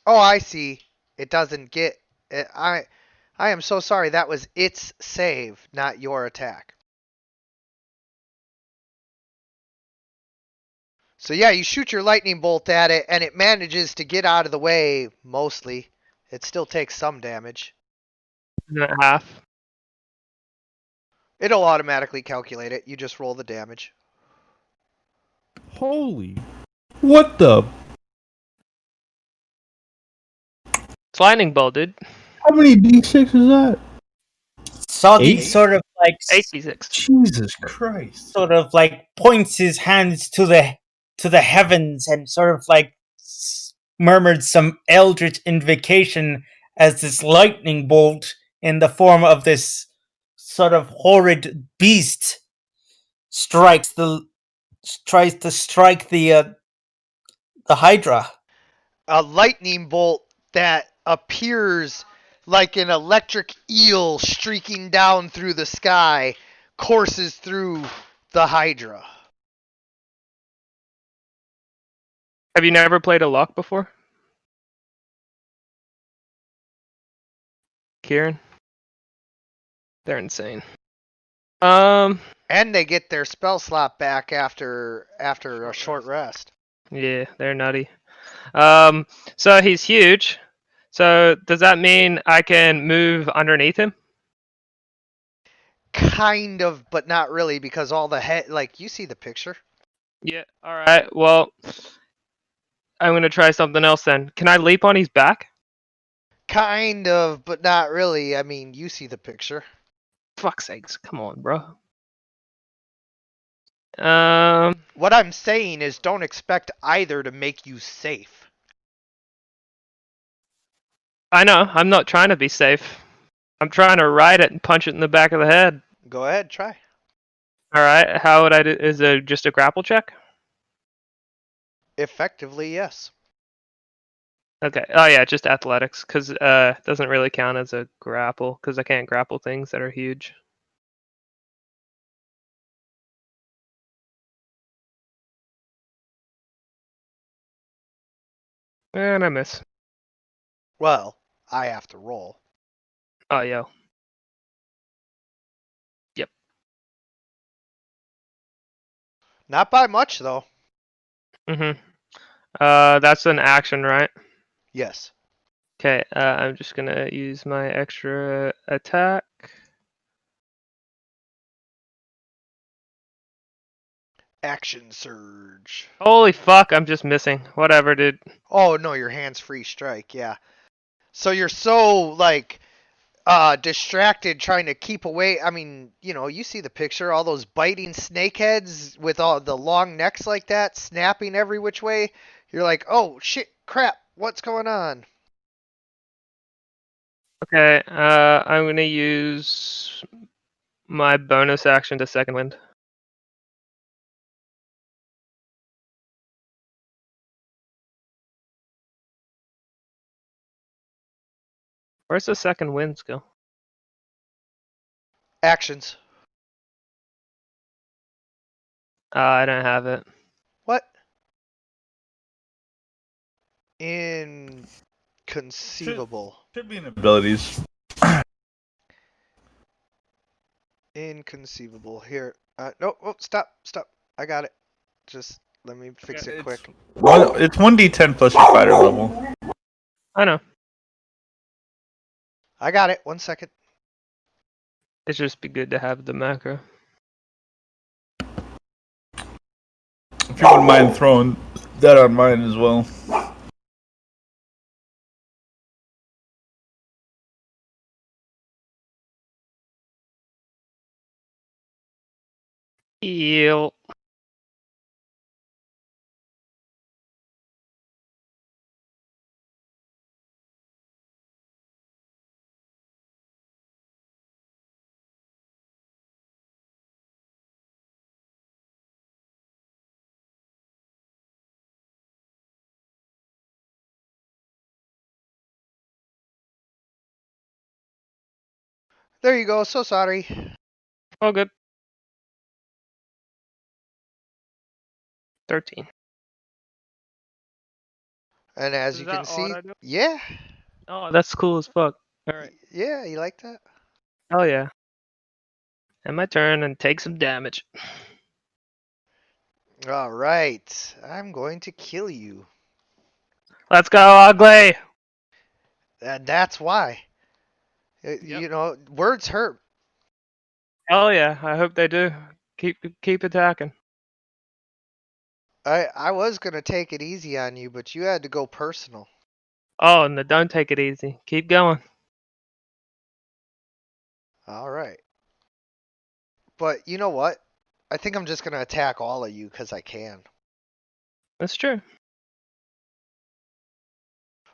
Oh, I see. It doesn't get, I am so sorry, that was its save, not your attack. So yeah, you shoot your lightning bolt at it, and it manages to get out of the way, mostly. It still takes some damage. Isn't it half? It'll automatically calculate it. You just roll the damage. Holy. What the? It's lightning bolt, dude. How many d6 is that? Soggy 8? sort of like 86. Jesus Christ. sort of like points his hands to the heavens and sort of like murmured some eldritch invocation as this lightning bolt in the form of this sort of horrid beast tries to strike the Hydra. A lightning bolt that appears like an electric eel streaking down through the sky courses through the Hydra. Have you never played a lock before? Kieran? They're insane. And they get their spell slot back after a short rest. Yeah, they're nutty. So he's huge. So does that mean I can move underneath him? Kind of, but not really, because all the head, like, you see the picture. Yeah. All right. Well, I'm gonna try something else then. Can I leap on his back? Kind of, but not really. I mean, you see the picture. Fuck's sakes! Come on, bro. What I'm saying is don't expect either to make you safe. I know. I'm not trying to be safe. I'm trying to ride it and punch it in the back of the head. Go ahead, try. All right. How would I do? Is it just a grapple check? Effectively, yes. Okay. Oh yeah, just athletics, because it doesn't really count as a grapple, because I can't grapple things that are huge. And I miss. Well, I have to roll. Oh yeah. Yep. Not by much, though. Mhm. That's an action, right? Yes. Okay. I'm just gonna use my extra attack. Action surge. Holy fuck! I'm just missing. Whatever, dude. Oh, no, your hands free strike, yeah. So you're so, like, distracted trying to keep away. I mean, you know, you see the picture, all those biting snakeheads with all the long necks like that, snapping every which way. You're like, oh, shit, crap, what's going on? Okay. I'm gonna use my bonus action to second wind. Where's the second winds go? Actions. I don't have it. What? Inconceivable. Should be in abilities. Inconceivable. Here. No, oh, stop. I got it. Just let me fix it quick. It's 1d10 plus your fighter level. I know. I got it. 1 second. It'd just be good to have the macro. If you wouldn't mind throwing that on mine as well. Eel. There you go. So sorry. All good. 13. And as Is you that can all see, I do? yeah. Oh, that's cool as fuck. Alright. Yeah, you like that? Hell yeah. And my turn and take some damage. All right. I'm going to kill you. Let's go, ugly! And that's why. You know, words hurt. Hell yeah, I hope they do. Keep attacking. I was going to take it easy on you, but you had to go personal. Oh, no, don't take it easy. Keep going. All right. But you know what? I think I'm just gonna attack all of you because I can. That's true.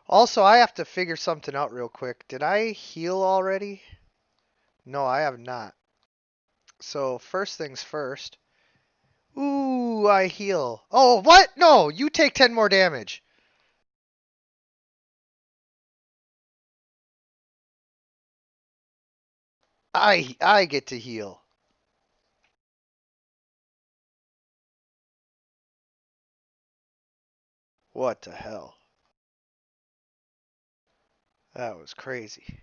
Also, I have to figure something out real quick. Did I heal already? No, I have not. So first things first. Ooh, I heal. Oh, what? No, you take 10 more damage. I get to heal. What the hell? That was crazy.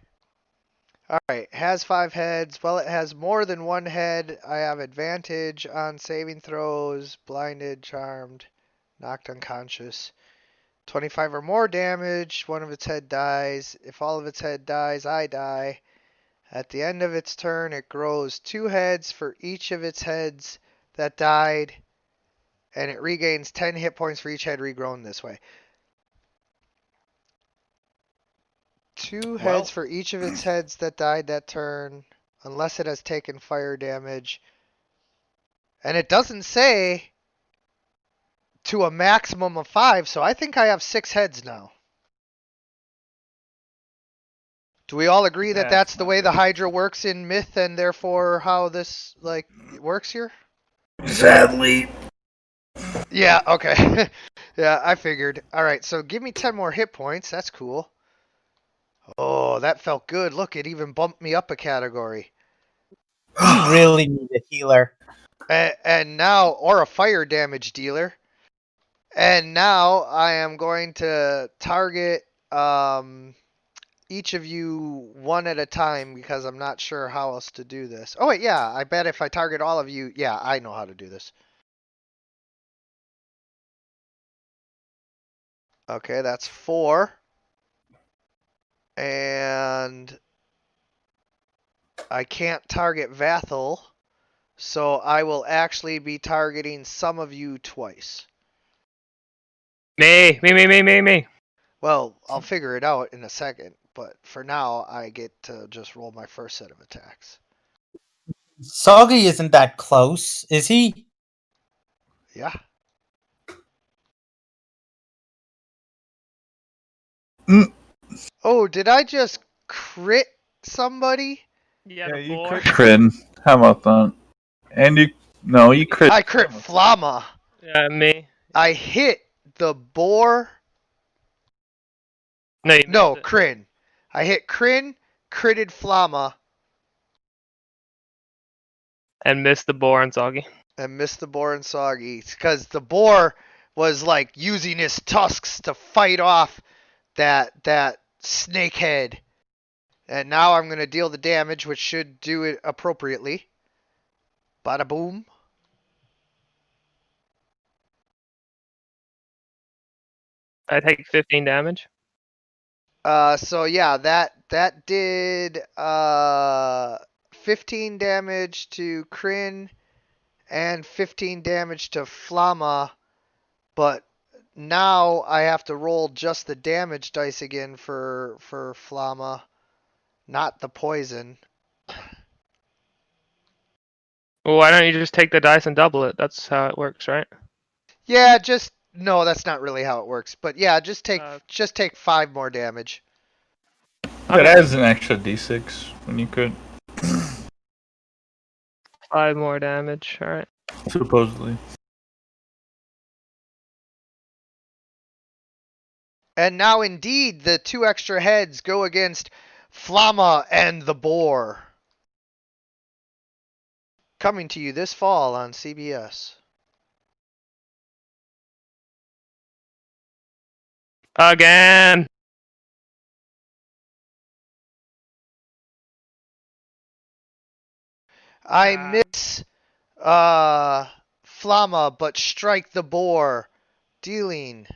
Alright, has 5 heads. Well, it has more than 1 head. I have advantage on saving throws, blinded, charmed, knocked unconscious. 25 or more damage, one of its head dies. If all of its head dies, I die. At the end of its turn, it grows 2 heads for each of its heads that died, and it regains 10 hit points for each head regrown this way. 2 heads for each of its heads that died that turn, unless it has taken fire damage. And it doesn't say to a maximum of 5, so I think I have 6 heads now. Do we all agree that that's the way the Hydra works in Myth, and therefore how this, like, works here? Sadly. Yeah, okay. Yeah, I figured. Alright, so give me 10 more hit points. That's cool. Oh, that felt good. Look, it even bumped me up a category. We really need a healer. And now, or a fire damage dealer. And now I am going to target each of you one at a time because I'm not sure how else to do this. Oh, wait, yeah. I bet if I target all of you, yeah, I know how to do this. Okay, that's 4. And I can't target Vathel, so I will actually be targeting some of you twice. Me. Well, I'll figure it out in a second, but for now, I get to just roll my first set of attacks. Soggy isn't that close, is he? Yeah. Mm. Oh, did I just crit somebody? Yeah, Yeah, the you boar. crit Crin. How about that? And you crit. I crit Flama. Yeah, me. I hit the boar. No, you No, missed it. Crin. I hit Crin, critted Flama, And missed the boar and Soggy. and missed the boar and Soggy. Because the boar was like using his tusks to fight off that snake head. And now I'm going to deal the damage, which should do it appropriately. Bada boom. I take 15 damage. So yeah, that did 15 damage to Crin and 15 damage to Flama, but now I have to roll just the damage dice again for Flama, not the poison. Well, why don't you just take the dice and double it? That's how it works, right? Yeah, just no, that's not really how it works. But yeah, just take Uh, 5 more damage. That adds an extra d6 when you crit. 5 more damage. All right. Supposedly. And now indeed the 2 extra heads go against Flama and the Boar. Coming to you this fall on CBS. Again. I miss Flama, but strike the Boar, dealing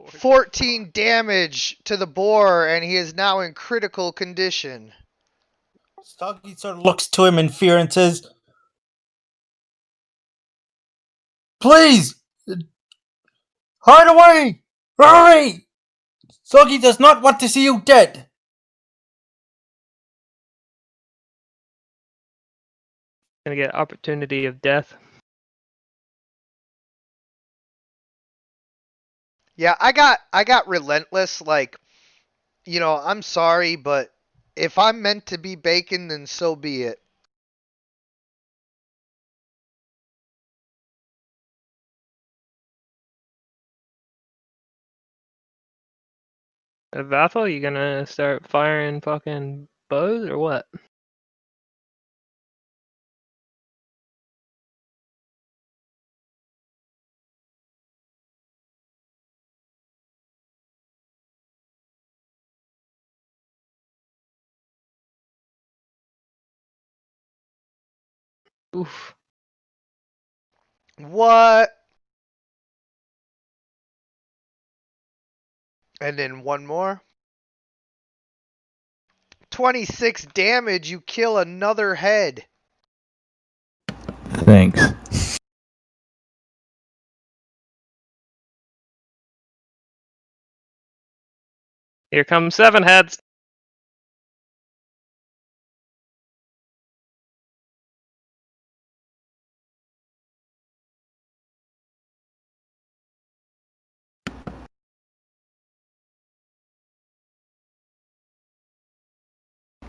14 damage to the Boar, and he is now in critical condition. Soggy sort of looks to him in fear and says, "Please, hide away! Hurry! Soggy does not want to see you dead." gonna get opportunity of death. Yeah, I got relentless. Like, you know, I'm sorry, but if I'm meant to be bacon, then so be it. Vathel, you gonna start firing fucking bows or what? Oof. What? And then one more. 26 damage, you kill another head. Thanks. Here comes 7 heads.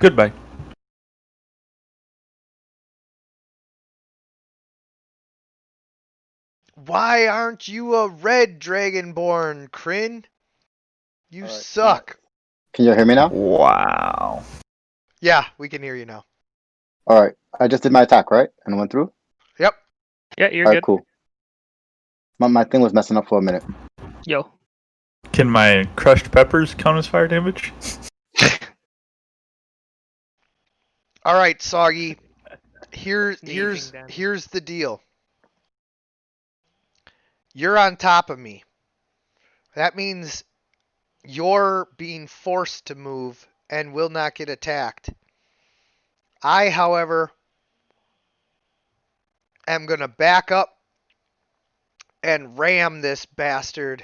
Goodbye. Why aren't you a red dragonborn, Kryn? You Alright, suck. Can you hear me now? Wow. Yeah, we can hear you now. All right. I just did my attack, right? And it went through? Yep. Yeah, you're All right, good. cool. My thing was messing up for a minute. Yo. Can my crushed peppers count as fire damage? All right, Soggy. Here's Sneezing damage. here's the deal. You're on top of me. That means you're being forced to move and will not get attacked. I, however, am going to back up and ram this bastard,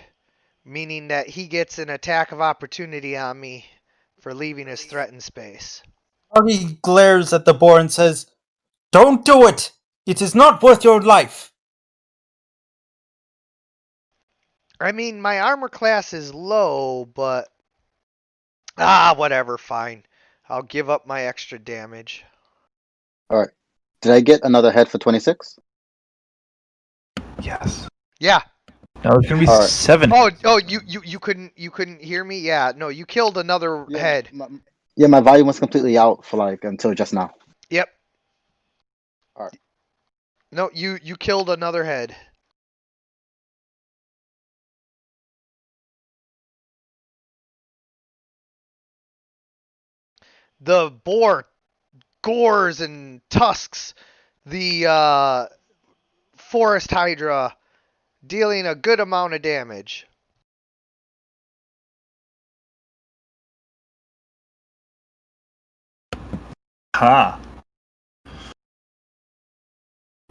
meaning that he gets an attack of opportunity on me for leaving his threatened space. Soggy glares at the boar and says, "Don't do it! It is not worth your life." I mean, my armor class is low, but... whatever, fine. I'll give up my extra damage. Did I get another head for 26? Yes. Yeah. Now there's gonna be Alright. 7. Oh, you couldn't hear me? Yeah, no, you killed another head. My volume was completely out for like until just now. Yep. Alright. No, you killed another head. The boar gores and tusks the forest hydra, dealing a good amount of damage. Ha.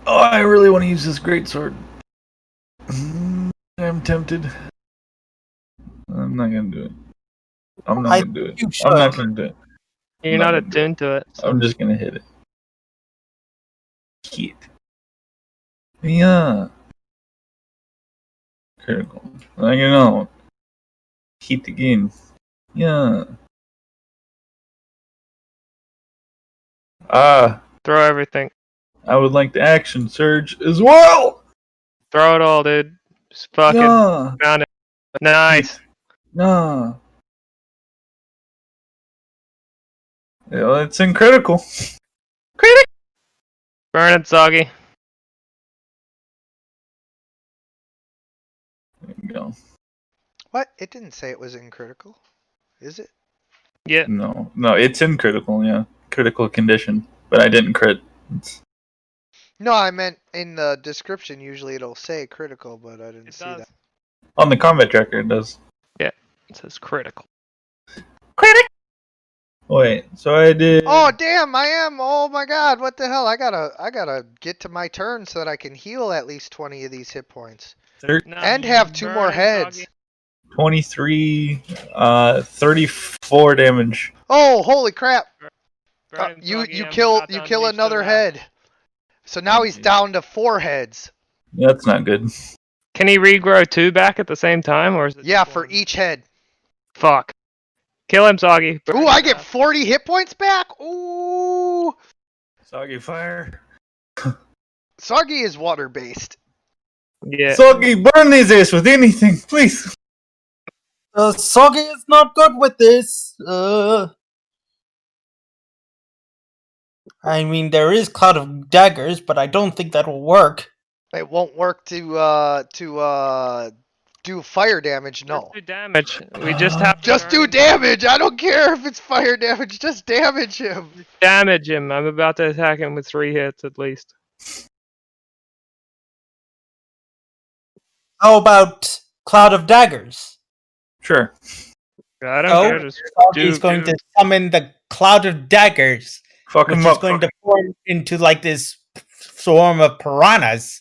Oh, I really want to use this greatsword. I'm tempted. I'm not gonna do it. I'm not I gonna do it. you I'm not should. gonna do it. You're No, not no, no. attuned to it. So. I'm just gonna hit it. Hit. Yeah. Critical. Like you know. Hit again. Yeah. Throw everything. I would like the action surge as well. Throw it all, dude. Just fucking Yeah. found it. Nice. No. Yeah, it's in critical. Burn it, Soggy. There you go. What? It didn't say it was in critical. Is it? Yeah. No, it's in critical, yeah. Critical condition. But I didn't crit. No, I meant in the description. Usually it'll say critical, but I didn't It see does. that. On the combat tracker, it does. It says critical. Wait, so I did. Oh damn! I am. Oh my god! What the hell? I gotta get to my turn so that I can heal at least 20 of these hit points No, and have 2 burn more it, heads. Soggy. 23, 34 damage. Oh holy crap! Burn it, You Soggy. you I'm kill about to unleash the another wrath. head. So now Oh, he's geez. down to 4 heads. That's not good. Can he regrow 2 back at the same time, or is it Yeah, just for one? each head. Fuck. Kill him, Soggy. Burn Ooh, him I get down. 40 hit points back. Ooh. Soggy fire. Soggy is water based. Yeah. Soggy, burn his ass with anything, please. Soggy is not good with this. I mean, there is Cloud of Daggers, but I don't think that will work. It won't work to do fire damage. No. Do damage. We just have to Just burn do him. damage. I don't care if it's fire damage. Just damage him. Damage him. I'm about to attack him with 3 hits at least. How about Cloud of Daggers? Sure. I don't Oh, care. Just Soggy's going to summon the Cloud of Daggers, Fuck which him is up. going to form into like this swarm of piranhas.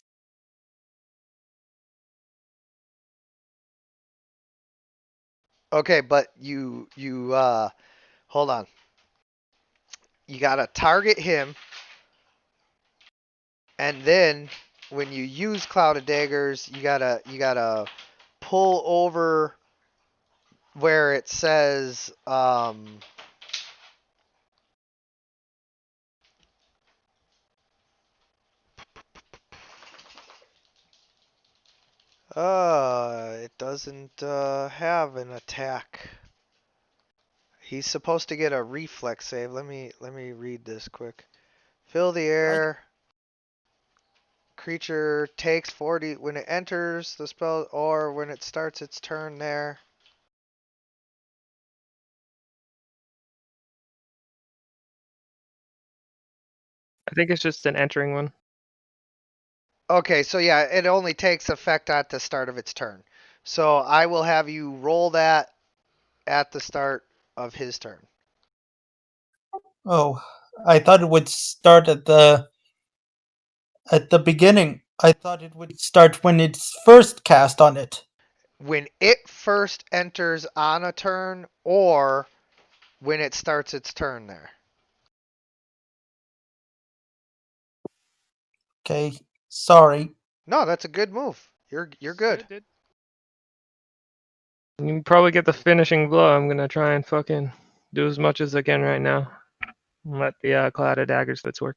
Okay, but you hold on. You gotta target him, and then when you use Cloud of Daggers, you gotta pull over where it says it doesn't have an attack. He's supposed to get a reflex save. Let me read this quick. Fill the air. Creature takes 40 when it enters the spell or when it starts its turn there. I think it's just an entering one. Okay, so yeah, it only takes effect at the start of its turn. So I will have you roll that at the start of his turn. Oh, I thought it would start at the beginning. I thought it would start when it's first cast on it. When it first enters on a turn or when it starts its turn there. Okay, sorry. No, that's a good move. You're good. Dude. You can probably get the finishing blow. I'm gonna try and fucking do as much as I can right now. Let the Cloud of Daggers let's work.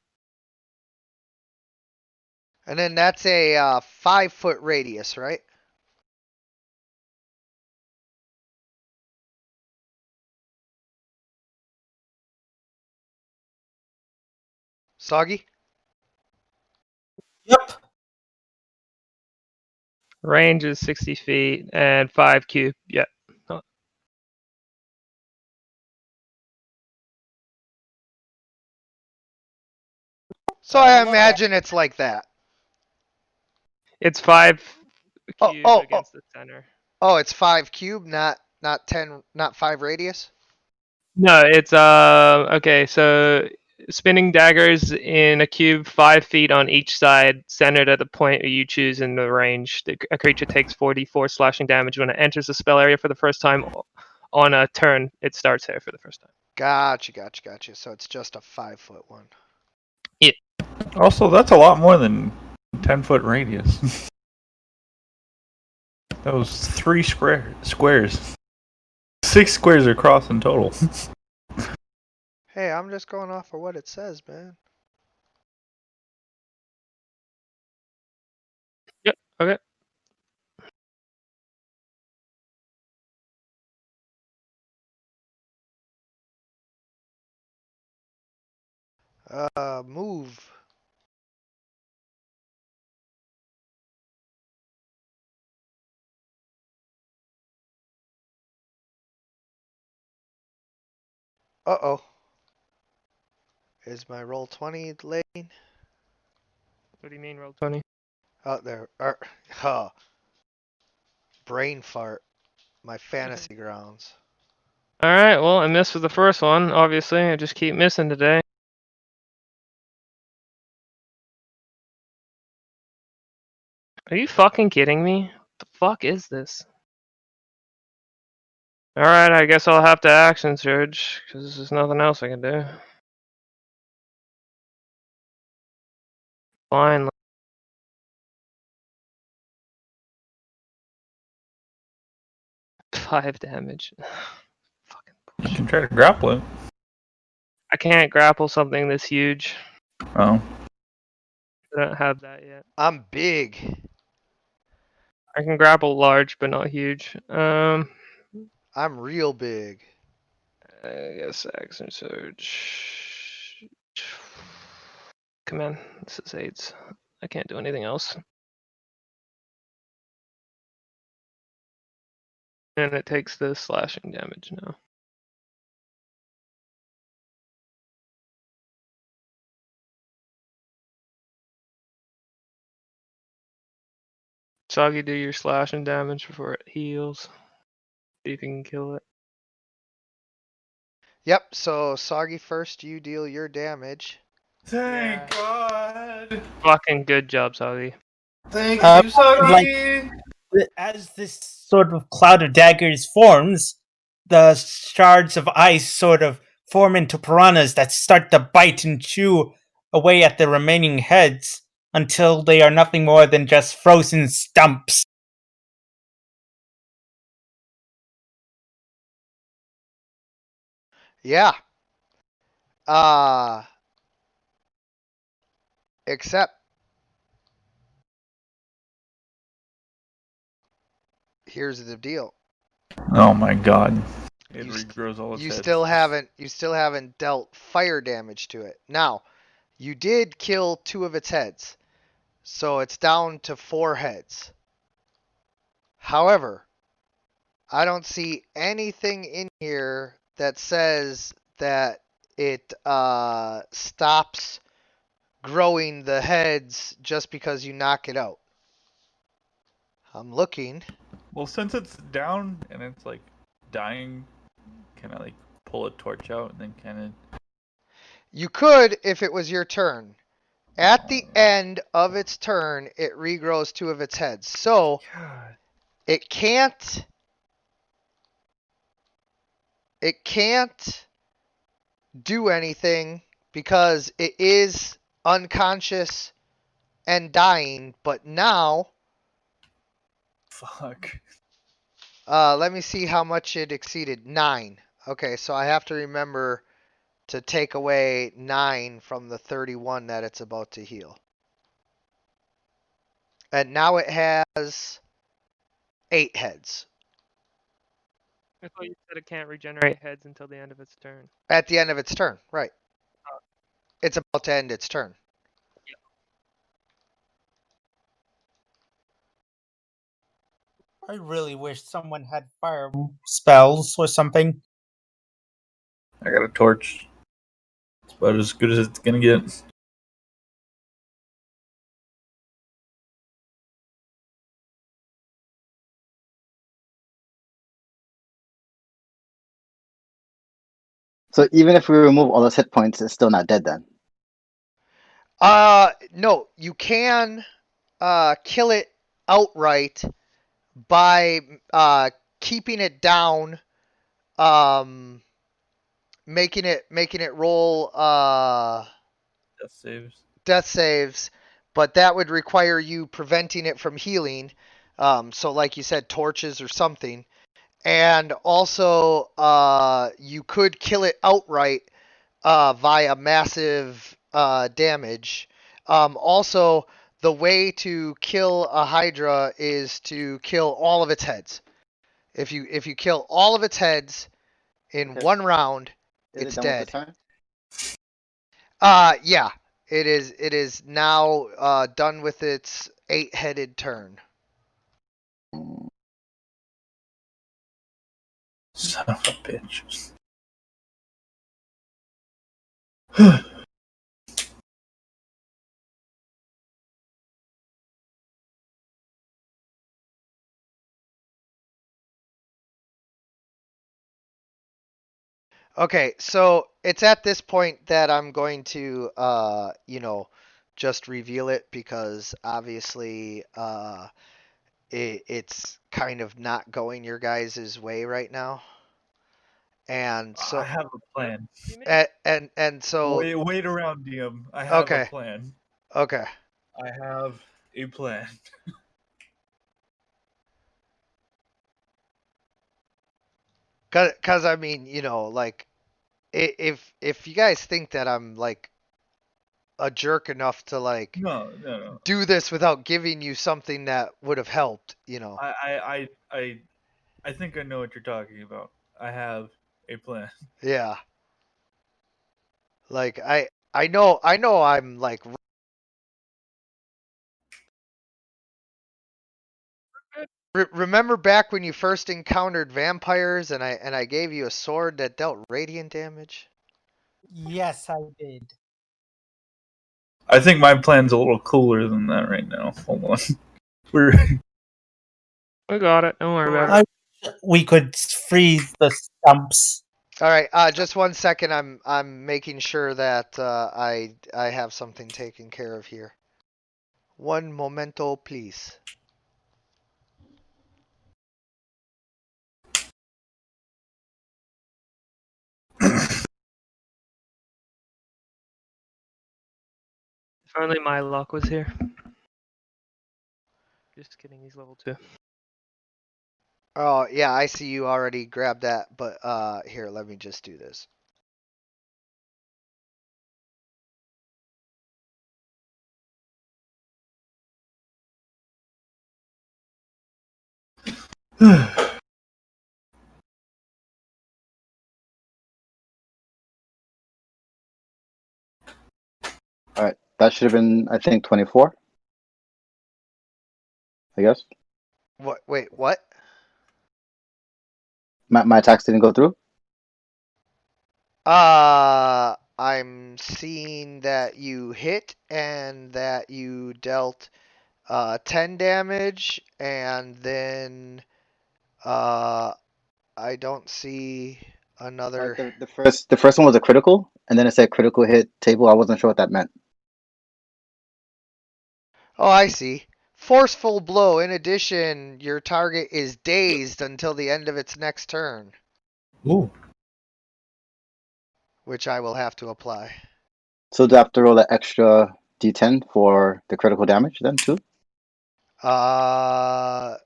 And then that's a 5-foot radius, right? Soggy? Yep. Range is 60 feet and 5 cube. Yeah. So I imagine it's like that. It's 5 Oh, cube oh, against the center. Oh, it's 5 cube, not 10, not 5 radius? No, it's okay, so spinning daggers in a cube 5 feet on each side, centered at the point you choose in the range. A creature takes 44 slashing damage when it enters the spell area for the first time on a turn. It starts there for the first time. Gotcha. So it's just a 5-foot one. Also, that's a lot more than 10-foot radius. That was 3 squares. 6 squares across in total. Hey, I'm just going off of what it says, man. Yep, okay. Move. Uh-oh. Is my roll 20 lane? What do you mean, roll 20? Oh, there. Brain fart. My fantasy grounds. Alright, well, I missed with the first one, obviously. I just keep missing today. Are you fucking kidding me? What the fuck is this? Alright, I guess I'll have to action surge, because there's nothing else I can do. Fine. 5 damage. Fucking You bullshit. can try to grapple it. I can't grapple something this huge. Oh. I don't have that yet. I'm big. I can grapple large, but not huge. I'm real big. I guess action surge. Come on, this is AIDS. I can't do anything else. And it takes the slashing damage now. Soggy, do your slashing damage before it heals. See if you can kill it. Yep, so Soggy first, you deal your damage. Thank God. Fucking good job, Soggy. Thank you, Soggy. As this sort of cloud of daggers forms, the shards of ice sort of form into piranhas that start to bite and chew away at the remaining heads until they are nothing more than just frozen stumps. Yeah. Except here's the deal. Oh my God. It You regrows all its You heads. still haven't dealt fire damage to it. Now, you did kill 2 of its heads. So it's down to 4 heads. However, I don't see anything in here that says that it stops growing the heads just because you knock it out. I'm looking. Well, since it's down and it's like dying, can I like pull a torch out and then kind of? You could if it was your turn. At the end of its turn, it regrows 2 of its heads. So it can't do anything because it is unconscious and dying, but now Fuck. let me see how much it exceeded. 9. Okay, so I have to remember to take away 9 from the 31 that it's about to heal. And now it has 8 heads. I thought you said it can't regenerate heads until the end of its turn. At the end of its turn, right. It's about to end its turn. I really wish someone had fire spells or something. I got a torch. It's about as good as it's gonna get. So even if we remove all those hit points, it's still not dead then. No, you can kill it outright by keeping it down, making it roll Death saves. death saves, but that would require you preventing it from healing. So like you said, torches or something. And also, you could kill it outright via massive damage. Also, the way to kill a Hydra is to kill all of its heads. If you kill all of its heads in Okay. one round, Is it's it done dead. with this turn? Yeah, it is. It is now done with its 8-headed turn. Son of a bitch. Okay, so it's at this point that I'm going to, just reveal it because obviously, it's kind of not going your guys' way right now. And so, I have a plan. and so, Wait around, DM. I have Okay. a plan. okay. I have a plan. Cause I mean, like if you guys think that I'm like a jerk enough to like No. do this without giving you something that would have helped, I think I know what you're talking about. I have a plan. yeah. Like I know I'm like remember back when you first encountered vampires and I gave you a sword that dealt radiant damage? Yes, I did. I think my plan's a little cooler than that right now. Hold on. We're We got it. Don't worry about it. We could freeze the stumps. All right, just 1 second. I'm making sure that I have something taken care of here. One momento, please. If only my luck was here. Just kidding. He's level 2. Oh yeah, I see you already grabbed that, but here, let me just do this. All right, that should have been, I think, 24. I guess What? Wait, what? my attacks didn't go through. I'm seeing that you hit and that you dealt 10 damage, and then I don't see another. Like the first one was a critical, and then it said critical hit table. I wasn't sure what that meant. Oh, I see. Forceful blow. In addition, your target is dazed until the end of its next turn, Ooh. which I will have to apply. So do I have to roll an extra d10 for the critical damage then too? Let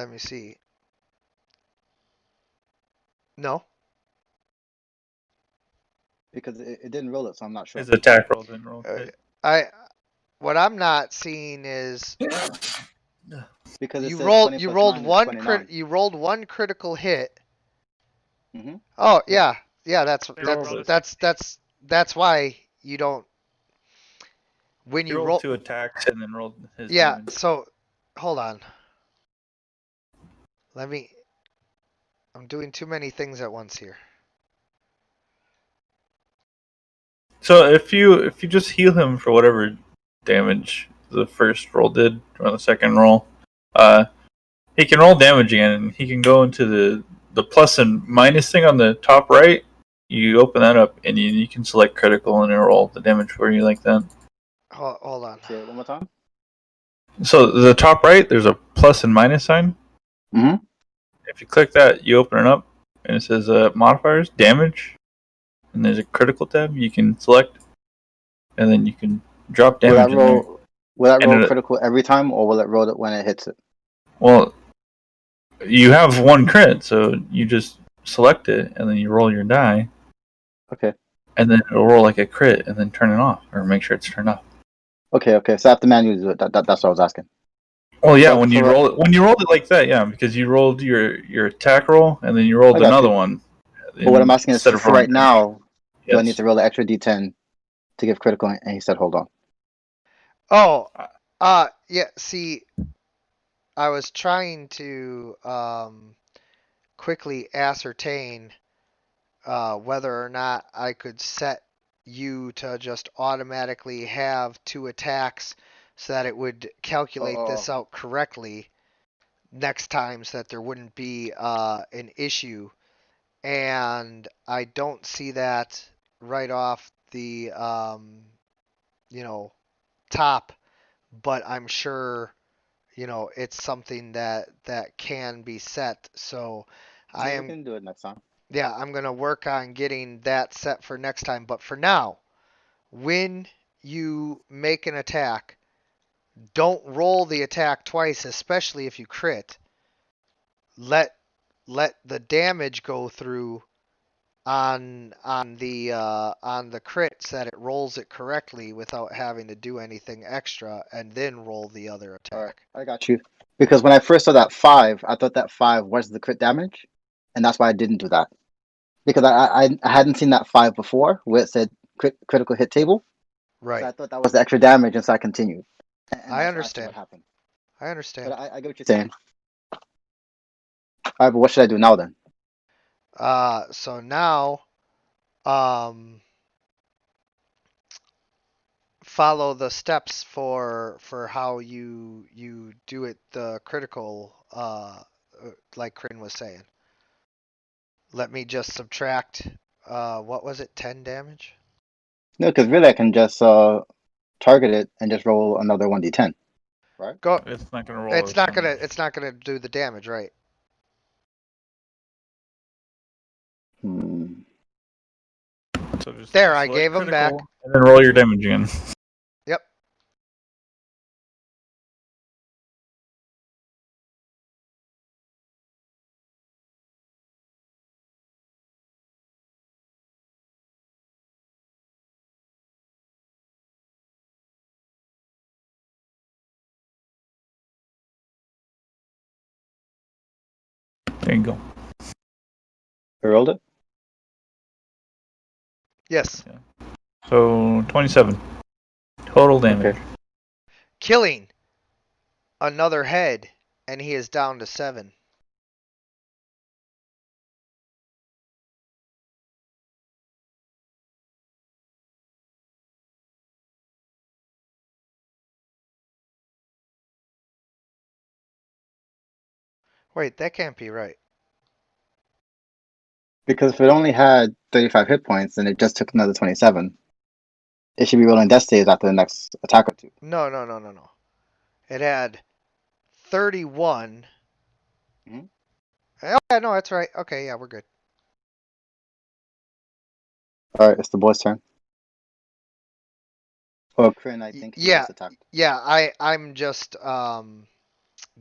me see. No. Because it didn't roll it, so I'm not sure. his attack roll didn't roll. What I'm not seeing is Because it you says rolled 20 you plus rolled 9 is one 29. you rolled one critical hit. Mm-hmm. Oh yeah, that's rolled that's why you don't when He you rolled roll. 2 attacks and then rolled his Yeah, damage. so hold on. I'm doing too many things at once here. So if you just heal him for whatever damage the first roll did or the second roll, he can roll damage again, and he can go into the plus and minus thing on the top right. You open that up, and you can select critical, and it'll roll the damage for you like that. Hold on. Say it one more time. So the top right, there's a plus and minus sign. Mm-hmm. If you click that, you open it up, and it says modifiers, damage, and there's a critical tab you can select, and then you can drop Will damage that in there. roll critical every time, or will it roll it when it hits it? Well, you have one crit, so you just select it, and then you roll your die, Okay. and then it'll roll like a crit, and then turn it off, or make sure it's turned off. Okay. So I have to manually do it. That's what I was asking. Well, yeah, So when you rolled it like that, yeah, because you rolled your attack roll, and then you rolled I got another you. one. But what I'm asking is, instead of for rolling right now, do I yes. need to roll the extra d10 to give critical? And he said, hold on. Oh, yeah, see, I was trying to quickly ascertain whether or not I could set you to just automatically have 2 attacks so that it would calculate this out correctly next time so that there wouldn't be an issue. And I don't see that right off the top, but I'm sure it's something that can be set. So I We am can do it next time. yeah, I'm going to work on getting that set for next time, but for now, when you make an attack, don't roll the attack twice, especially if you crit. Let the damage go through on the crit so that it rolls it correctly without having to do anything extra, and then roll the other All right, attack. I got you. Because when I first saw that 5, I thought that 5 was the crit damage, and that's why I didn't do that. Because I hadn't seen that 5 before, where it said critical hit table. So Right. I thought that was the extra damage, and so I continued. And I that's actually understand. what happened. I understand. But I get what you're saying. All right, but what should I do now then? So now, follow the steps for how you do it, the critical, like Kryn was saying. Let me just subtract, what was it, 10 damage? No, because really I can just target it and just roll another 1d10, right? Go. It's not gonna roll. It's not gonna do the damage, right? Hmm. So just There, I select gave 'em back. critical, and then roll your damage again. Yep. There you go. I rolled it. Yes. So 27 total damage. Okay. Killing another head, and he is down to 7. Wait, that can't be right. Because if it only had 35 hit points and it just took another 27, it should be rolling death saves after the next attack or 2. No. It had 31. Mhm. Oh, yeah, no, that's right. Okay, yeah, we're good. All right, it's the boy's turn. Oh, Kryn, I think he Yeah, just attacked. yeah. I'm just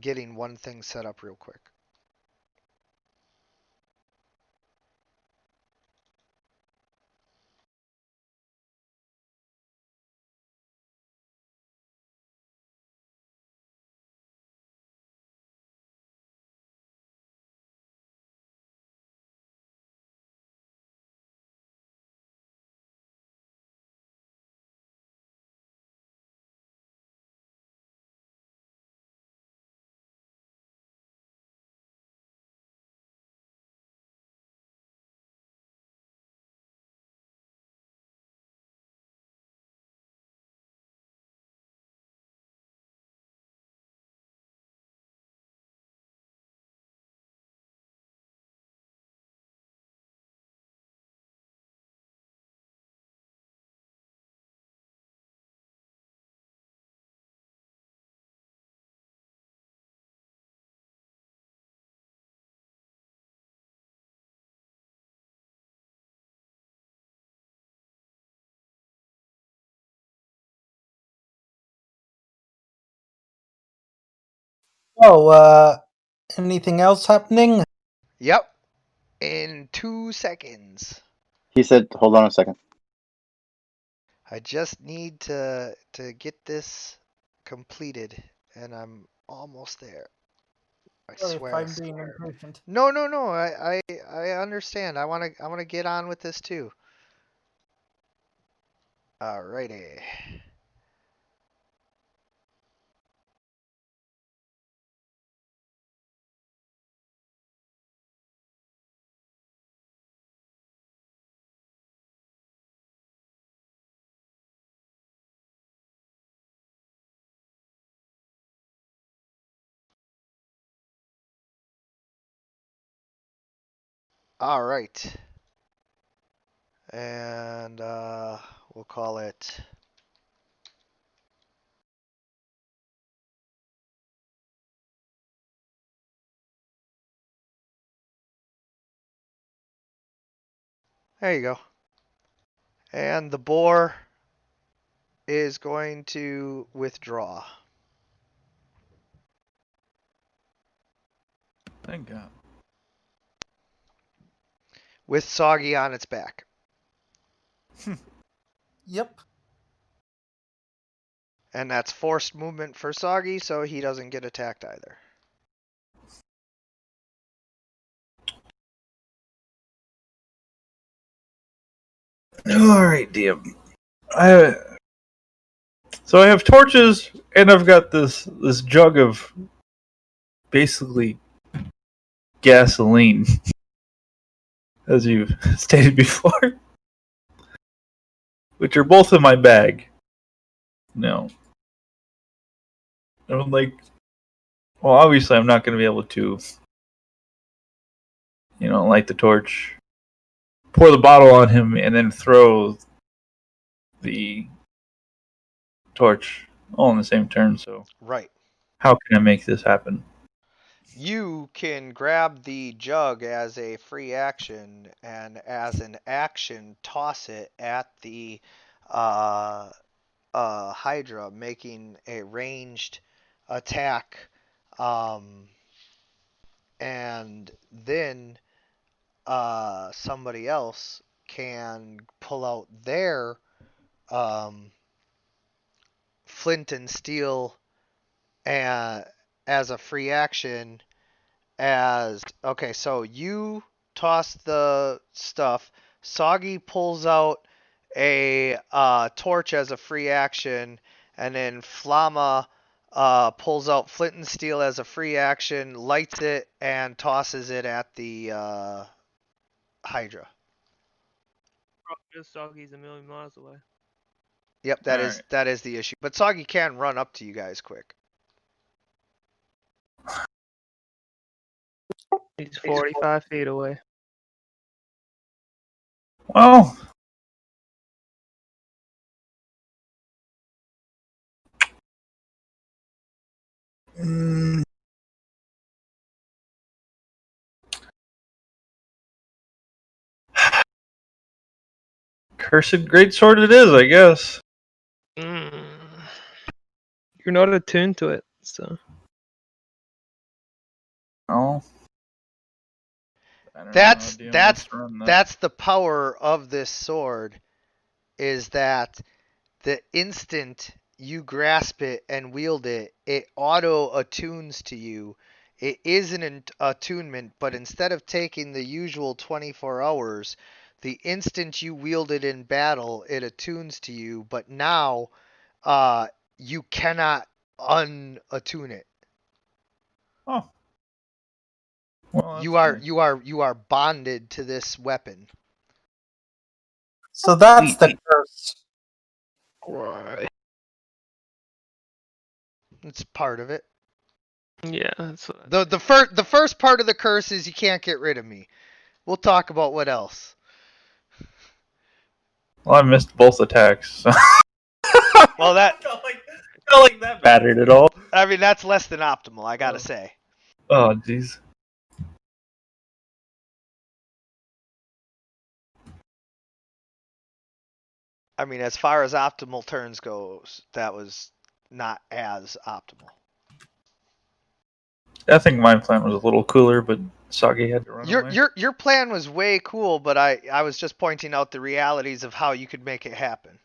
getting one thing set up real quick. Oh, anything else happening? Yep. In 2 seconds. He said, hold on a second. I just need to get this completed, and I'm almost there. I Sorry if swear. I'm being impatient. No. I understand. I wanna get on with this too. Alrighty. All right. And we'll call it. There you go. And the boar is going to withdraw. Thank God. with Soggy on its back. Yep. And that's forced movement for Soggy, so he doesn't get attacked either. All right, DM. So I have torches, and I've got this jug of basically gasoline, as you stated before, which are both in my bag. No, I'm like, well, obviously I'm not going to be able to, light the torch, pour the bottle on him, and then throw the torch all in the same turn. So Right. how can I make this happen? You can grab the jug as a free action, and as an action, toss it at the Hydra, making a ranged attack. And then somebody else can pull out their flint and steel as a free action. So you toss the stuff. Soggy pulls out a torch as a free action, and then Flama pulls out flint and steel as a free action, lights it, and tosses it at the Hydra. Soggy's a million miles away. Yep, that is the issue. But Soggy can run up to you guys quick. He's 45 feet away. Well, cursed greatsword it is, I guess. You're not attuned to it, so. Oh. That's the power of this sword, is that the instant you grasp it and wield it, it auto attunes to you. It is an attunement, but instead of taking the usual 24 hours, the instant you wield it in battle, it attunes to you. But now, you cannot unattune it. Oh. Well, you are bonded to this weapon. So that's the curse. Right. It's part of it. Yeah, that's what The first part of the curse is you can't get rid of me. We'll talk about what else. Well, I missed both attacks. So. Well, that not like that battered at all. I mean, that's less than optimal, I gotta say. Oh, jeez. I mean, as far as optimal turns goes, that was not as optimal. I think my plan was a little cooler, but Soggy had to run away. Your plan was way cool, but I was just pointing out the realities of how you could make it happen.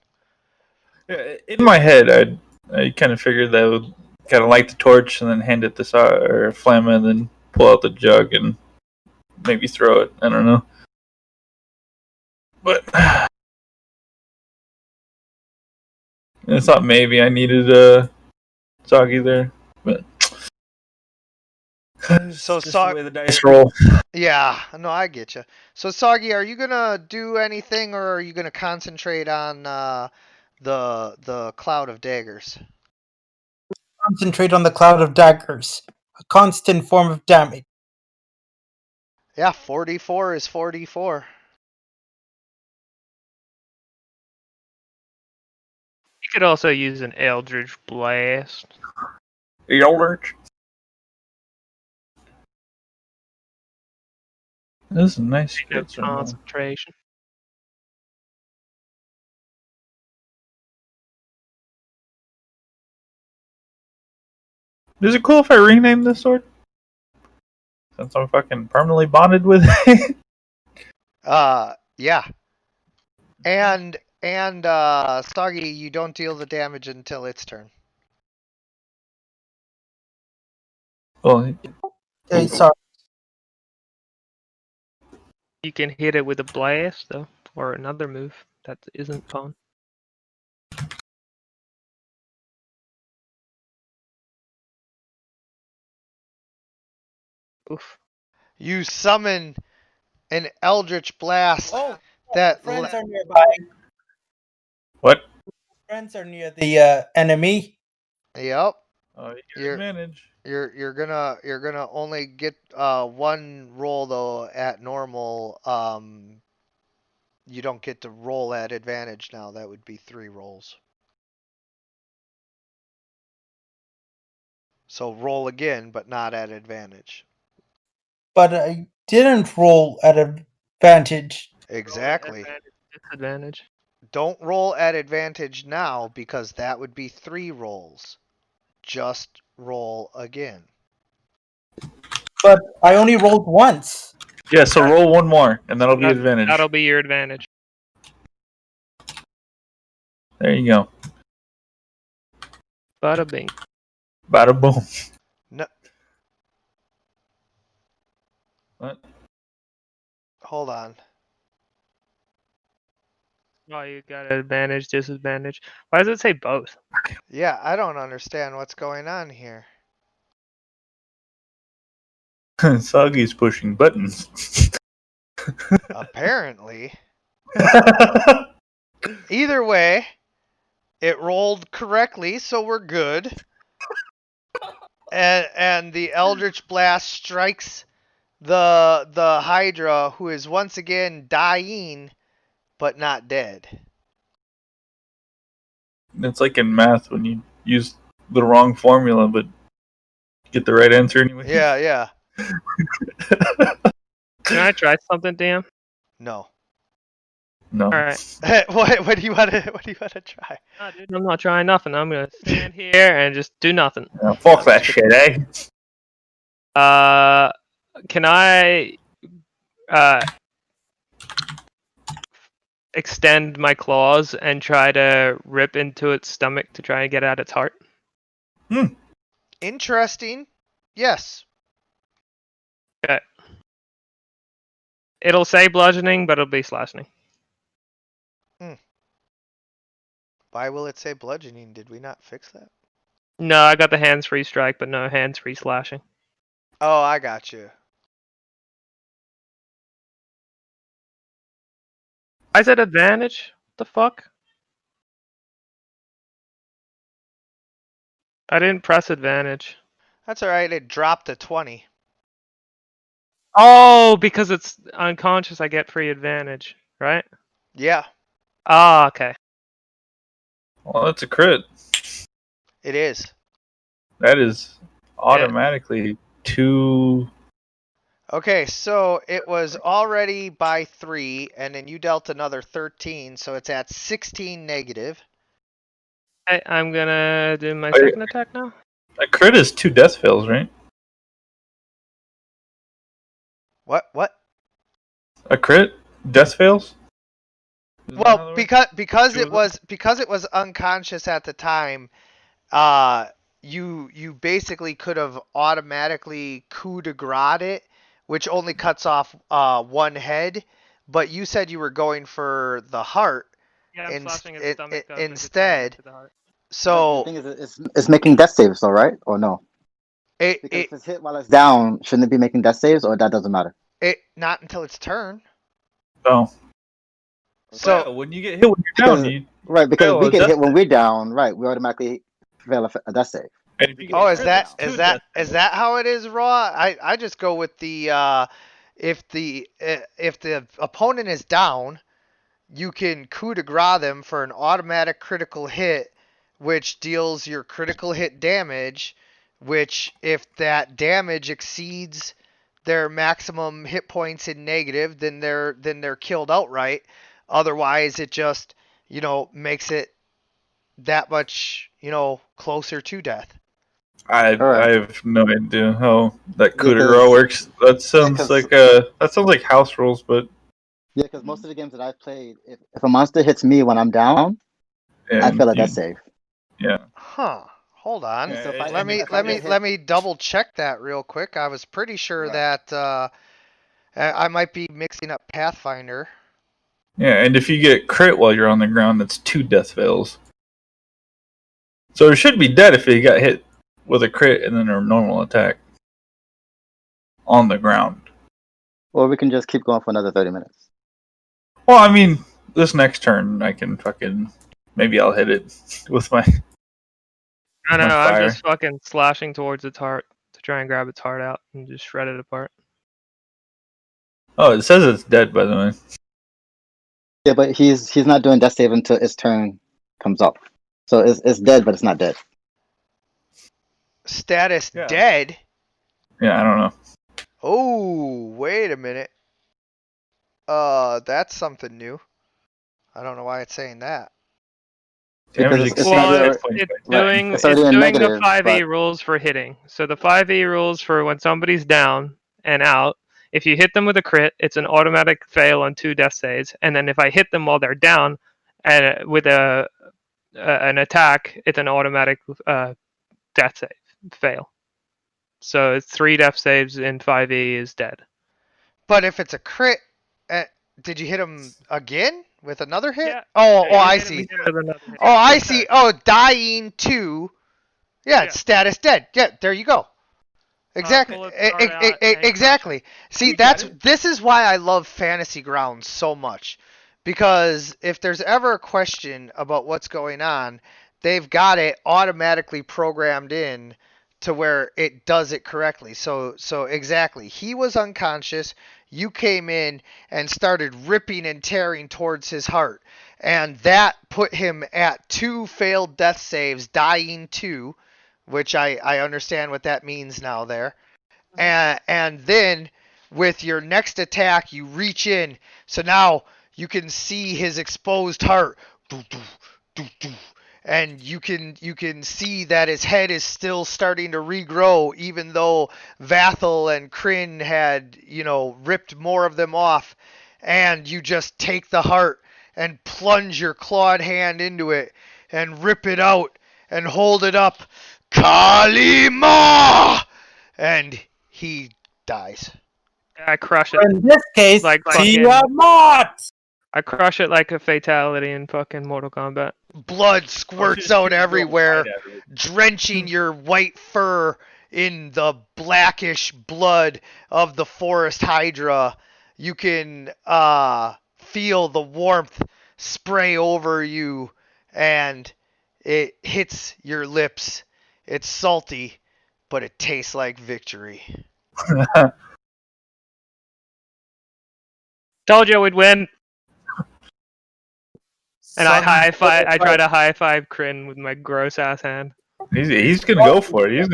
In my head, I kind of figured that I would kind of light the torch and then hand it to Flamma and then pull out the jug and maybe throw it. I don't know. But I thought maybe I needed Soggy there, but so just the way the dice roll. Yeah, no, I get you. So Soggy, are you gonna do anything, or are you gonna concentrate on the cloud of daggers? Concentrate on the cloud of daggers, a constant form of damage. Yeah, 44 is 44. You could also use an Eldritch Blast. Eldritch. This is a nice. No concentration. Is it cool if I rename this sword? Since I'm fucking permanently bonded with it. Yeah. And Soggy, you don't deal the damage until its turn. Well, Okay, sorry. You can hit it with a blast though, or another move that isn't pawn. Oof. You summon an Eldritch Blast Oh, that friends are nearby. what? Friends are near the enemy. Yep. Oh, you get You're- advantage. You're gonna only get one roll though at normal. You don't get to roll at advantage now. That would be 3 rolls. So roll again, but not at advantage. But I didn't roll at advantage. Exactly. Advantage, disadvantage. Don't roll at advantage now because that would be 3 rolls. Just roll again. But I only rolled once. Yeah, so roll one more, and that'll be That- advantage. That'll be your advantage. There you go. Bada bing. Bada boom. No. What? Hold on. Oh, you got advantage, disadvantage. Why does it say both? Yeah, I don't understand what's going on here. Soggy's pushing buttons. Apparently. Either way, it rolled correctly, so we're good. And the Eldritch Blast strikes the Hydra, who is once again dying, but not dead. It's like in math when you use the wrong formula, but get the right answer anyway. Yeah, yeah. Can I try something, Dan? No. No. All right. what do you want to try? No, dude, I'm not trying nothing. I'm gonna stand here and just do nothing. Yeah, fuck that shit, eh? Can I extend my claws and try to rip into its stomach to try and get at its heart? Interesting. Yes. Okay. It'll say bludgeoning, but it'll be slashing. Why will it say bludgeoning? Did we not fix that? No, I got the hands-free strike, but no hands-free slashing. Oh, I got you. I said advantage? What the fuck? I didn't press advantage. That's alright, it dropped to 20. Oh, because it's unconscious, I get free advantage, right? Yeah, Ah, okay. Well, that's a crit. it is. That is automatically 2. Okay, so it was already by 3, and then you dealt another 13, so it's at 16 negative. I'm gonna do my Are you- second attack now. A crit is 2 death fails, right? What? A crit? Death fails? Isn't that how Well, that works? because Two it of was unconscious at the time, you basically could have automatically coup de grace it, which only cuts off one head, but you said you were going for the heart. Yeah, I'm Ins- slashing its it- stomach it- up and instead- just to the heart. The So thing is, it's making death saves, though, right? Or no? Because if it's hit while it's down, shouldn't it be making death saves, or that doesn't matter? it not until its turn. No. So Yeah, when you get hit when you're down, Because- you. Right, because Fail we a get death hit when we're down, right? We automatically fail a death save. And if you get Oh, hit is crit, that that's 2 is that death is fails. that how it is, Raw? I just go with the if the opponent is down, you can coup de grace them for an automatic critical hit, which deals your critical hit damage. Which, if that damage exceeds their maximum hit points in negative, then they're killed outright. Otherwise, it just makes it that much closer to death. I have no idea how that coup de Because- grace works. That sounds 'cause- like house rules, but Yeah, because most of the games that I've played, if a monster hits me when I'm down, I and feel like you- that's safe. yeah. Huh. Hold on. Yeah, So if I- Let me if I get hit- double check that real quick. I was pretty sure that I might be mixing up Pathfinder. Yeah, and if you get crit while you're on the ground, that's 2 death fails. So it should be dead if you got hit with a crit and then a normal attack on the ground. Or we can just keep going for another 30 minutes. Well, I mean, this next turn I can maybe I'll hit it with my. I don't On know. I'm fire. just fucking slashing towards its heart to try and grab its heart out and just shred it apart. Oh, it says it's dead, by the way. Yeah, but he's not doing death save until his turn comes up. So it's dead, but it's not dead. Status Yeah. dead. Yeah, I don't know. Oh, wait a minute. That's something new. I don't know why it's saying that. Because Damage it's exceeds Well, either- it's Right. doing It's it's already in doing negative, the 5e but- rules for hitting. So the 5e rules for when somebody's down and out. If you hit them with a crit, it's an automatic fail on 2 death saves, and then if I hit them while they're down and with an attack, it's an automatic death save fail. So it's 3 death saves in 5e is dead. But if it's a crit, did you hit him again with another hit? Yeah. Oh, Yeah, I you hit see. him with another hit. Oh, I see. Oh, dying 2. Yeah, it's status dead. Yeah, there you go. Exactly. pull its heart out and crush Exactly. See, this is why I love Fantasy Grounds so much. Because if there's ever a question about what's going on, they've got it automatically programmed in to where it does it correctly. So exactly. He was unconscious. You came in and started ripping and tearing towards his heart. And that put him at 2 failed death saves, dying 2, which I understand what that means now there. And then with your next attack, you reach in. So now you can see his exposed heart. And you can see that his head is still starting to regrow, even though Vathel and Kryn had, ripped more of them off. And you just take the heart and plunge your clawed hand into it and rip it out and hold it up. Kalima! And he dies. I crush it. In this case, Like fucking- Tiamat! I crush it like a fatality in fucking Mortal Kombat. Blood squirts Just out keep everywhere, going right at it. drenching your white fur in the blackish blood of the forest hydra. You can feel the warmth spray over you, and it hits your lips. It's salty, but it tastes like victory. Told you we'd win. And I try to high five Kryn with my gross ass hand. He's gonna go for it. He's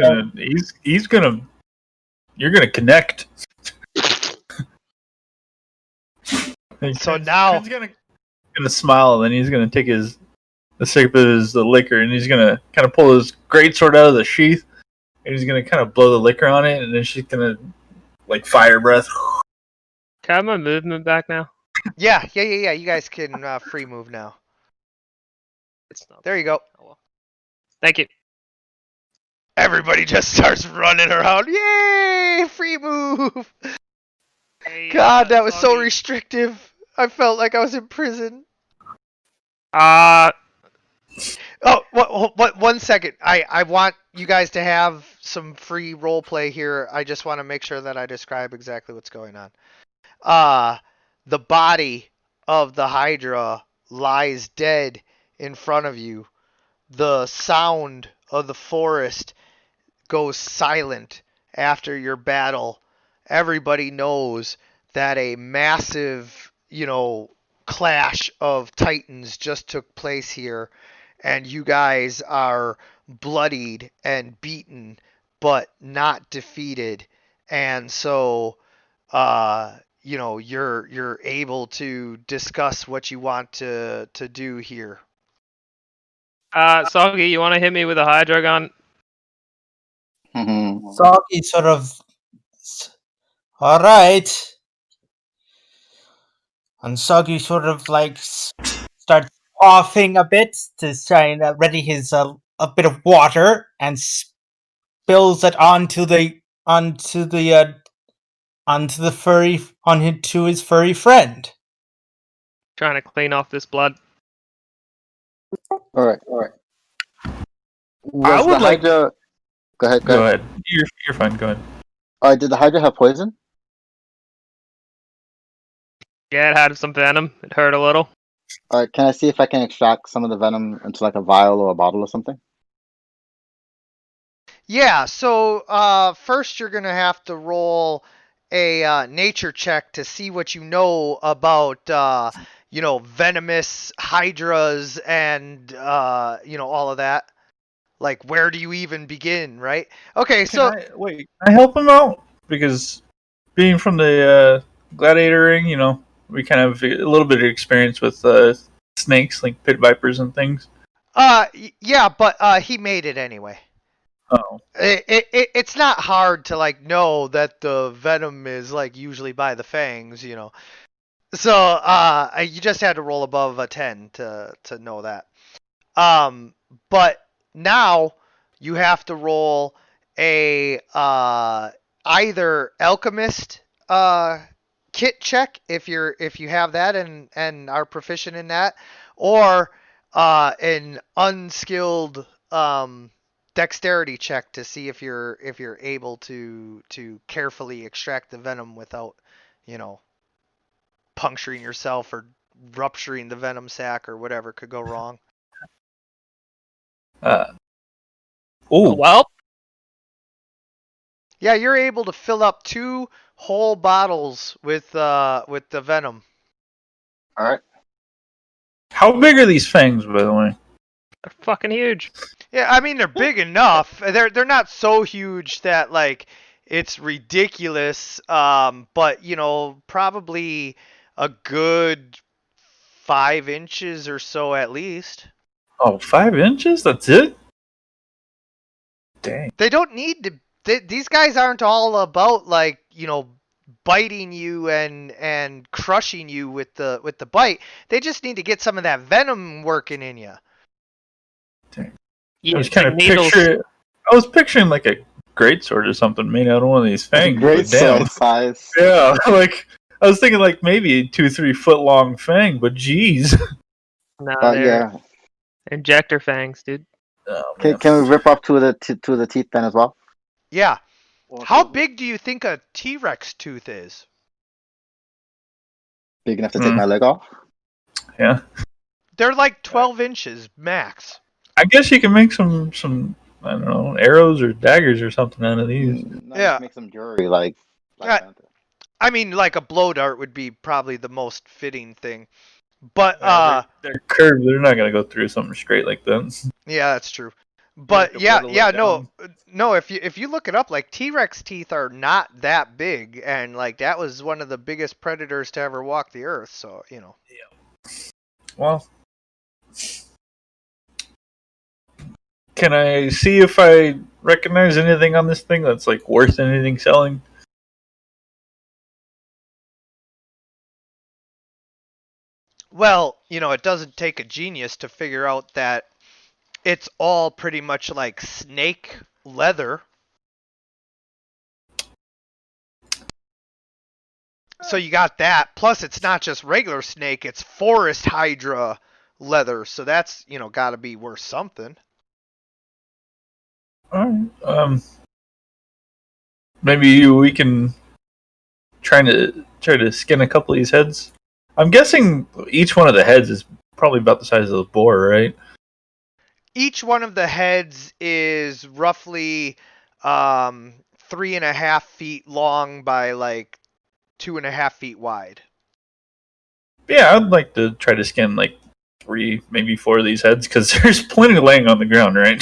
gonna. You're gonna connect. So now- He's gonna smile, and then he's gonna take a sip of his liquor, and he's gonna kind of pull his greatsword out of the sheath, and he's gonna kind of blow the liquor on it, and then she's gonna like fire breath. Can I have my movement back now? Yeah. You guys can free move now. It's not. There you go. Oh, well. Thank you. Everybody just starts running around. Yay! Free move! Hey, God, that was so Soggy. restrictive. I felt like I was in prison. Uh, Oh, what? 1 second. I want you guys to have some free role play here. I just want to make sure that I describe exactly what's going on. The body of the Hydra lies dead in front of you. The sound of the forest goes silent after your battle. Everybody knows that a massive, clash of titans just took place here, and you guys are bloodied and beaten, but not defeated. And so, you're able to discuss what you want to do here. Soggy, you want to hit me with a Hydra gun? Soggy sort of. All right. And Soggy sort of like starts coughing a bit to try and ready his a bit of water and spills it onto his furry friend. Trying to clean off this blood. All right. I Was would the like- Hydra? Go ahead. Go ahead. You're fine. Go ahead. Did the Hydra have poison? Yeah, it had some venom. It hurt a little. All right. Can I see if I can extract some of the venom into like a vial or a bottle or something? Yeah, so first you're going to have to roll a nature check to see what you know about, venomous hydras and, all of that. Like, where do you even begin, right? Okay, so... Can I help him out? Because being from the gladiator ring, we kind of have a little bit of experience with snakes, like pit vipers and things. Yeah, but he made it anyway. Oh. It's not hard to like know that the venom is like usually by the fangs, So you just had to roll above a 10 to know that. But now you have to roll a either alchemist kit check if you have that and are proficient in that, or an unskilled dexterity check to see if you're able to carefully extract the venom without, puncturing yourself or rupturing the venom sac or whatever could go wrong. Oh, well, Yeah, you're able to fill up 2 whole bottles with the venom. All right. How big are these fangs, by the way? they're fucking huge. Yeah, I mean they're big enough. They're not so huge that like it's ridiculous. But probably a good 5 inches or so at least. Oh, 5 inches? That's it? Dang. They don't need to. These guys aren't all about like biting you and crushing you with the bite. They just need to get some of that venom working in you. Yeah, I was kind of needles. picturing like a greatsword or something made out of one of these fangs. Great but damn. sword size. Yeah, like I was thinking like maybe a 2-3 foot long fang, but geez. No, they're Yeah. injector fangs, dude. Oh, man. Can we rip off two of the teeth then as well? Yeah. How big do you think a T-Rex tooth is? Big enough to take my leg off? Yeah. They're like 12 inches max. I guess you can make some I don't know, arrows or daggers or something out of these. No, Yeah. just make some jewelry like Yeah. Panther. I mean, like a blow dart would be probably the most fitting thing. But They're curved. They're not gonna go through something straight like that. yeah, that's true. But to yeah, whittle it yeah, down. no. If you look it up, like T-Rex teeth are not that big, and like that was one of the biggest predators to ever walk the earth. So Well, can I see if I recognize anything on this thing that's like worth anything selling? Well, it doesn't take a genius to figure out that it's all pretty much like snake leather. So you got that. Plus, it's not just regular snake; it's forest hydra leather. So that's got to be worth something. All right. Maybe we can try to skin a couple of these heads. I'm guessing each one of the heads is probably about the size of the boar, right? Each one of the heads is roughly 3.5 feet long by like 2.5 feet wide. Yeah, I'd like to try to skin like 3, maybe 4 of these heads because there's plenty laying on the ground, right?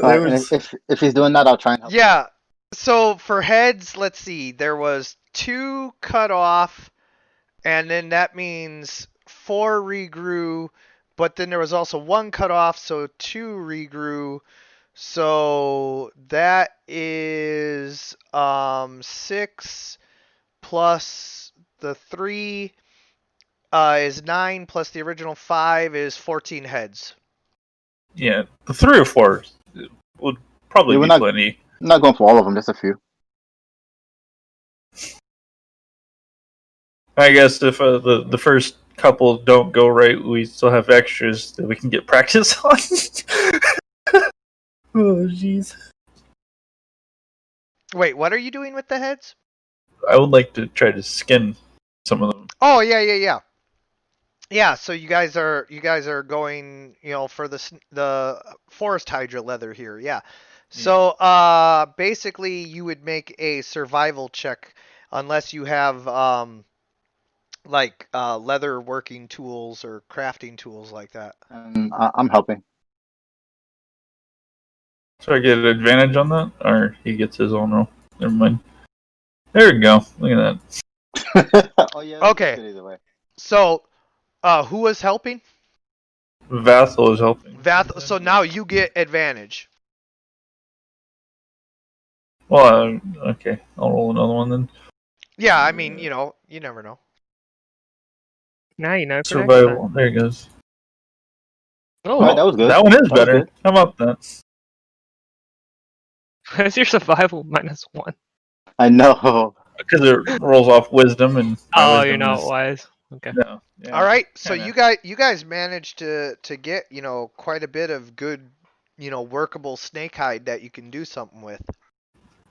And if he's doing that, I'll try and help. Yeah. So for heads, let's see. There was 2 cut off, and then that means 4 regrew. But then there was also 1 cut off, so 2 regrew. So that is 6 plus the 3 is 9 plus the original 5 is 14 heads. Yeah, the 3 or 4 would probably Yeah, we're be not- plenty. I'm not going for all of them, just a few. I guess if the first couple don't go right, we still have extras that we can get practice on. Oh, jeez. Wait, what are you doing with the heads? I would like to try to skin some of them. Oh, yeah. Yeah, so you guys are going, for the forest hydra leather here. Yeah. So basically you would make a survival check unless you have like leather working tools or crafting tools like that. And I'm helping. So I get an advantage on that, or he gets his own roll. Never mind. There we go. Look at that. Oh yeah. Okay. Good either way. So who was helping? Vathel is helping. So now you get advantage. Well, okay. I'll roll another one then. Yeah, I mean, you never know. Now you know. for next Survival. There it goes. time. All right, Oh, that was good. That one is That was better. good. How about that? where's your survival -1? I know. Because it rolls off wisdom and. my Oh, wisdom you're not is- wise. Okay. No. Yeah. All right, so kinda. you guys managed to get, quite a bit of good, workable snake hide that you can do something with.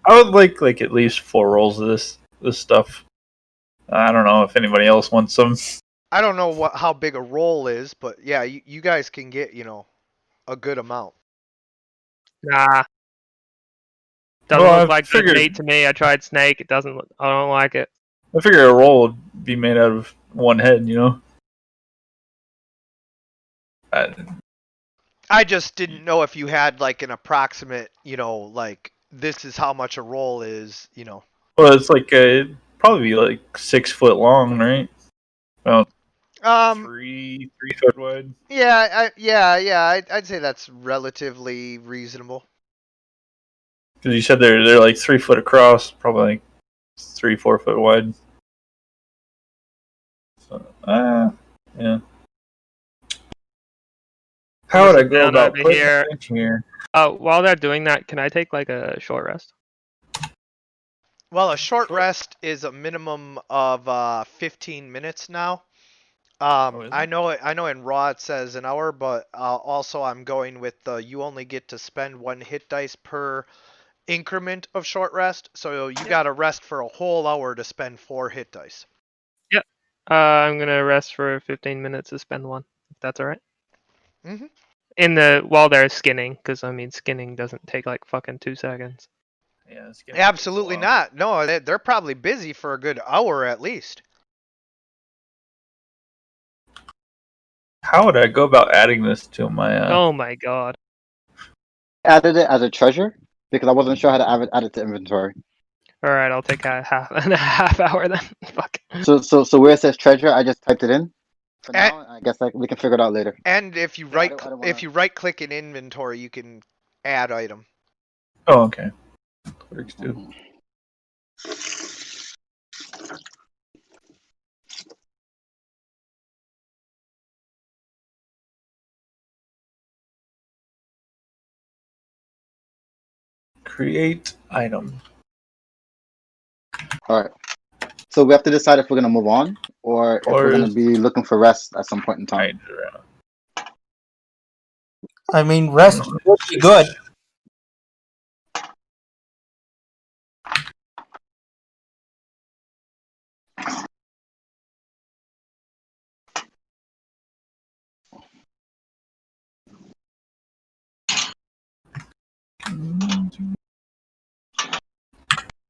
I would like at least 4 rolls of this stuff. I don't know if anybody else wants some. I don't know how big a roll is, but yeah, you guys can get, a good amount. Nah. Doesn't Well, look I like good figured- meat to me. I tried snake. It doesn't look. I don't like it. I figure a roll would be made out of one head, I just didn't know if you had like an approximate, like this is how much a roll is, Well, it's like it'd probably be like 6 foot long, right? Well, 3 foot wide. Yeah, I'd say that's relatively reasonable. Because you said they're like 3 foot across, probably like 3-4 foot wide. So, yeah. How would I Sit go down about over putting here. it in here? While they're doing that, can I take like a short rest? Well, a short rest is a minimum of 15 minutes now. is I it? know in Raw it says an hour, but also I'm going with you only get to spend 1 hit dice per increment of short rest, so you got to rest for a whole hour to spend 4 hit dice. I'm gonna rest for 15 minutes to spend 1. If that's all right. Mhm. While they're skinning, because I mean skinning doesn't take like fucking 2 seconds. Yeah, it's gonna take a Absolutely while. not. No, they're probably busy for a good hour at least. How would I go about adding this to my? Oh my god. Added it as a treasure because I wasn't sure how to add it to inventory. All right, I'll take a half hour then. Fuck. So where it says treasure, I just typed it in. For And- now, I guess we can figure it out later. And if you Yeah, I don't wanna- right click in inventory, you can add item. Oh, okay. Works too. Create item. All right. So we have to decide if we're gonna move on or if we're gonna is- be looking for rest at some point in time. Hydra. I mean, rest would be good.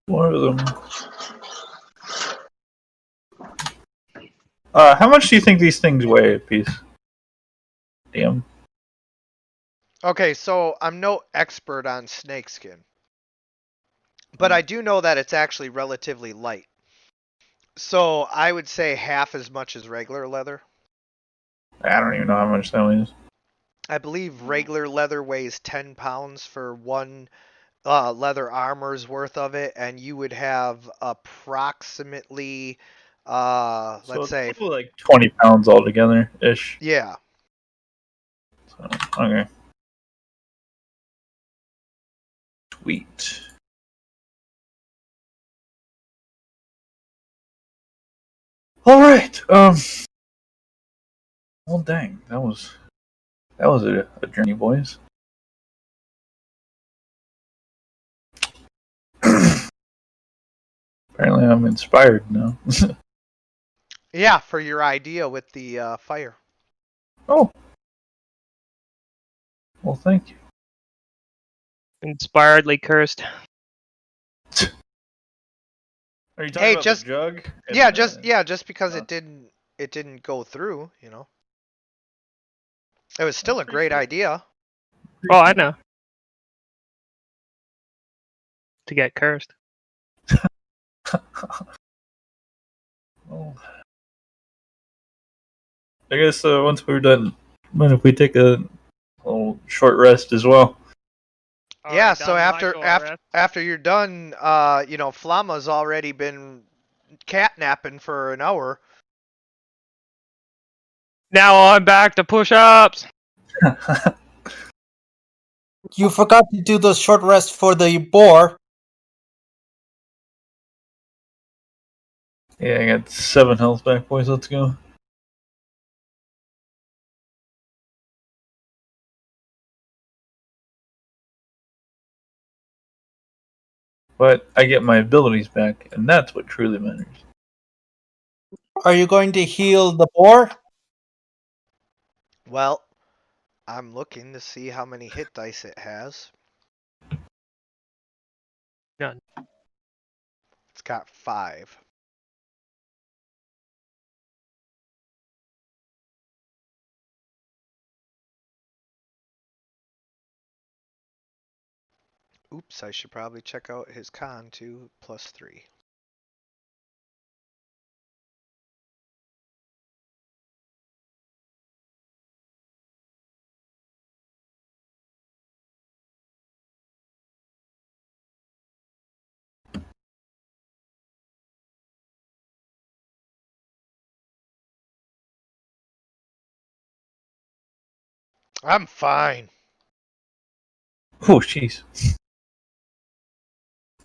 One of them. How much do you think these things weigh a piece? Damn. Okay, so I'm no expert on snakeskin, but I do know that it's actually relatively light. So I would say half as much as regular leather. I don't even know how much that weighs. I believe regular leather weighs 10 pounds for one leather armor's worth of it, and you would have approximately, So let's it's say, probably like 20 pounds altogether ish. yeah. So, okay. Sweet. All right. Well, dang, that was a journey, boys. Apparently, I'm inspired now. Yeah, for your idea with the fire. Oh, well, thank you. Inspiredly cursed. Are you talking Hey, about just the jug? and yeah, the- just because uh, it didn't go through, you know. It was I still a great appreciate it. idea. Oh, I know. To get cursed. Well, I guess once we're done, mind if we take a little short rest as well? Yeah, Already so done my after short after rest. after you're done, you know, Flama's already been catnapping for an hour. Now I'm back to push-ups. You forgot to do the short rest for the boar. Yeah, I got 7 health back, boys. Let's go. But I get my abilities back, and that's what truly matters. Are you going to heal the boar? Well, I'm looking to see how many hit dice it has. None. It's got 5. Oops, I should probably check out his con too, +3. I'm fine. Oh, jeez.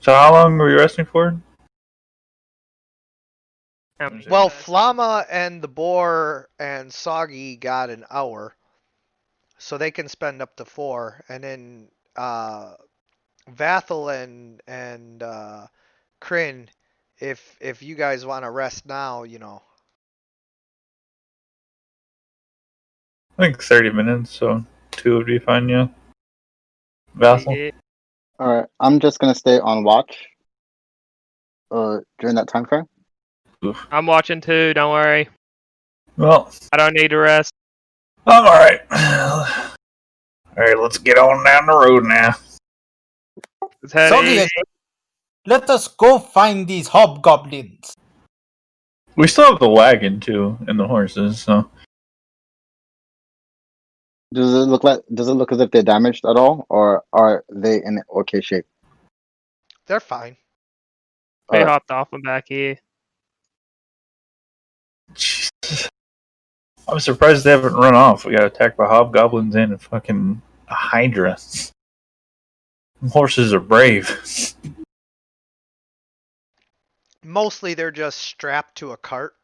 So how long were you resting for? How many Well, hit dice? Flama and the boar and Soggy got an hour, so they can spend up to 4, and then Vathel and Kryn, if you guys want to rest now, you know. I think 30 minutes, so 2 would be fine, yeah. Vassal? Yeah. All right, I'm just gonna stay on watch. During that time frame. Oof. I'm watching too, don't worry. Well, I don't need to rest. I'm alright. Alright, let's get on down the road now. Let's head Soggy, east. let us go find these hobgoblins. We still have the wagon, too, and the horses, so. Does it look as if they're damaged at all, or are they in okay shape? They're fine. They Alright. hopped off and back here. Jesus. I'm surprised they haven't run off. We got attacked by hobgoblins and a fucking hydra. Horses are brave. Mostly they're just strapped to a cart.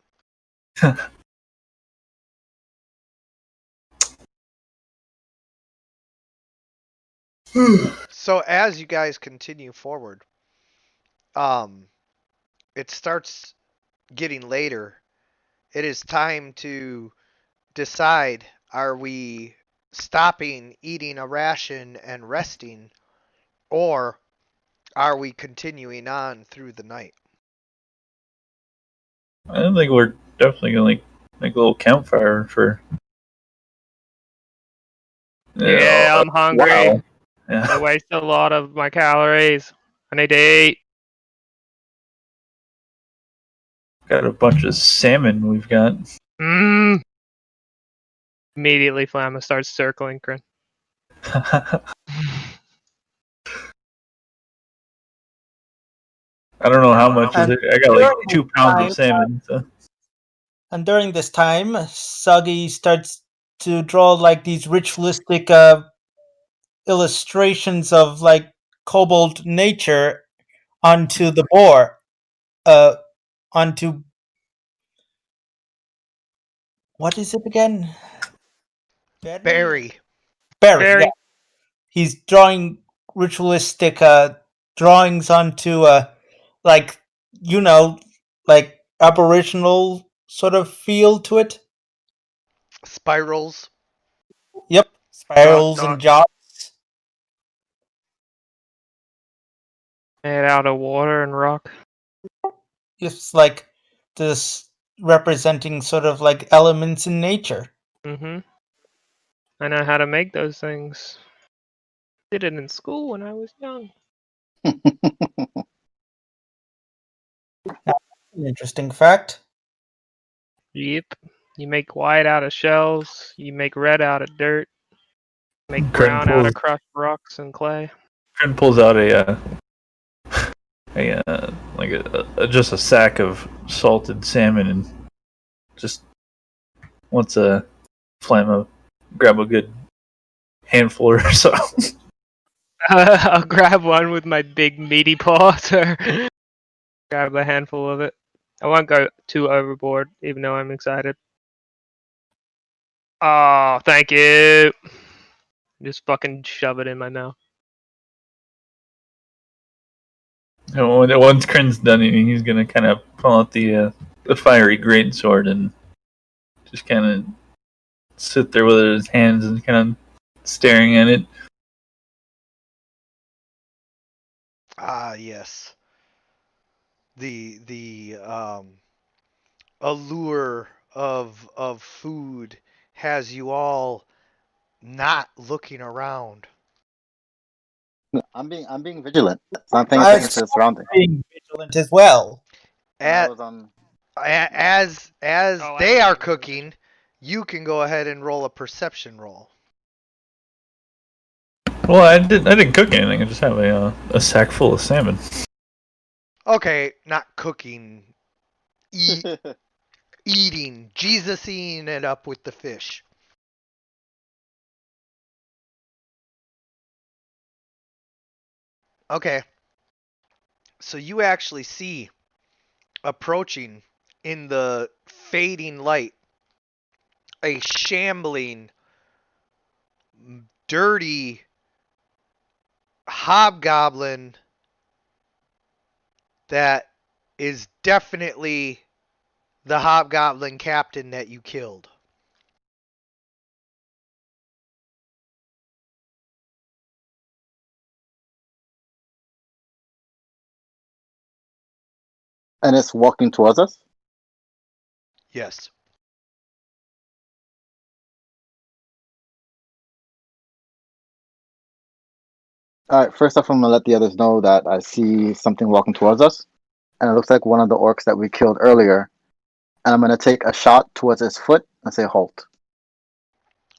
So as you guys continue forward, it starts getting later. It is time to decide, are we stopping eating a ration and resting, or are we continuing on through the night? I think we're definitely gonna make a little campfire for. Yeah, I'm hungry. Wow. I Yeah. waste a lot of my calories. I need to eat. Got a bunch of salmon we've got. Mmm. Immediately, Flamma starts circling Kryn. I don't know how much is And it. I got like during 2 pounds time- of salmon. So. And during this time, Suggy starts to draw like these ritualistic illustrations of like kobold nature onto the boar. Onto what is it again? Barry. Barry. Barry. Yeah. He's drawing ritualistic drawings onto like like aboriginal sort of feel to it. Spirals. Yep, spirals Dot, and jots. Made out of water and rock. It's like this representing sort of like elements in nature. Mm-hmm. I know how to make those things. Did it in school when I was young. An interesting fact. Yep. You make white out of shells. You make red out of dirt. Make Kryn brown out of pulls- crushed rocks and clay. Kryn pulls out just a sack of salted salmon and just wants a Flamma grab a good handful or so. I'll grab one with my big meaty paws or grab a handful of it. I won't go too overboard, even though I'm excited. Oh, thank you. Just fucking shove it in my mouth. And once Kryn's done eating, he's gonna kind of pull out the fiery greatsword and just kind of sit there with his hands and kind of staring at it. Ah, yes. The allure of food has you all not looking around. I'm being vigilant. So I'm paying attention to the surroundings. Being vigilant as well. And I At, was on. as Oh, they I are see. cooking, you can go ahead and roll a perception roll. Well, I didn't cook anything. I just have a sack full of salmon. Okay, not cooking, eating, Jesus-ing it up with the fish. Okay. So you actually see approaching in the fading light a shambling, dirty hobgoblin that is definitely the hobgoblin captain that you killed. And it's walking towards us. Yes. All right. First off, I'm gonna let the others know that I see something walking towards us, and it looks like one of the orcs that we killed earlier. And I'm gonna take a shot towards its foot and say halt.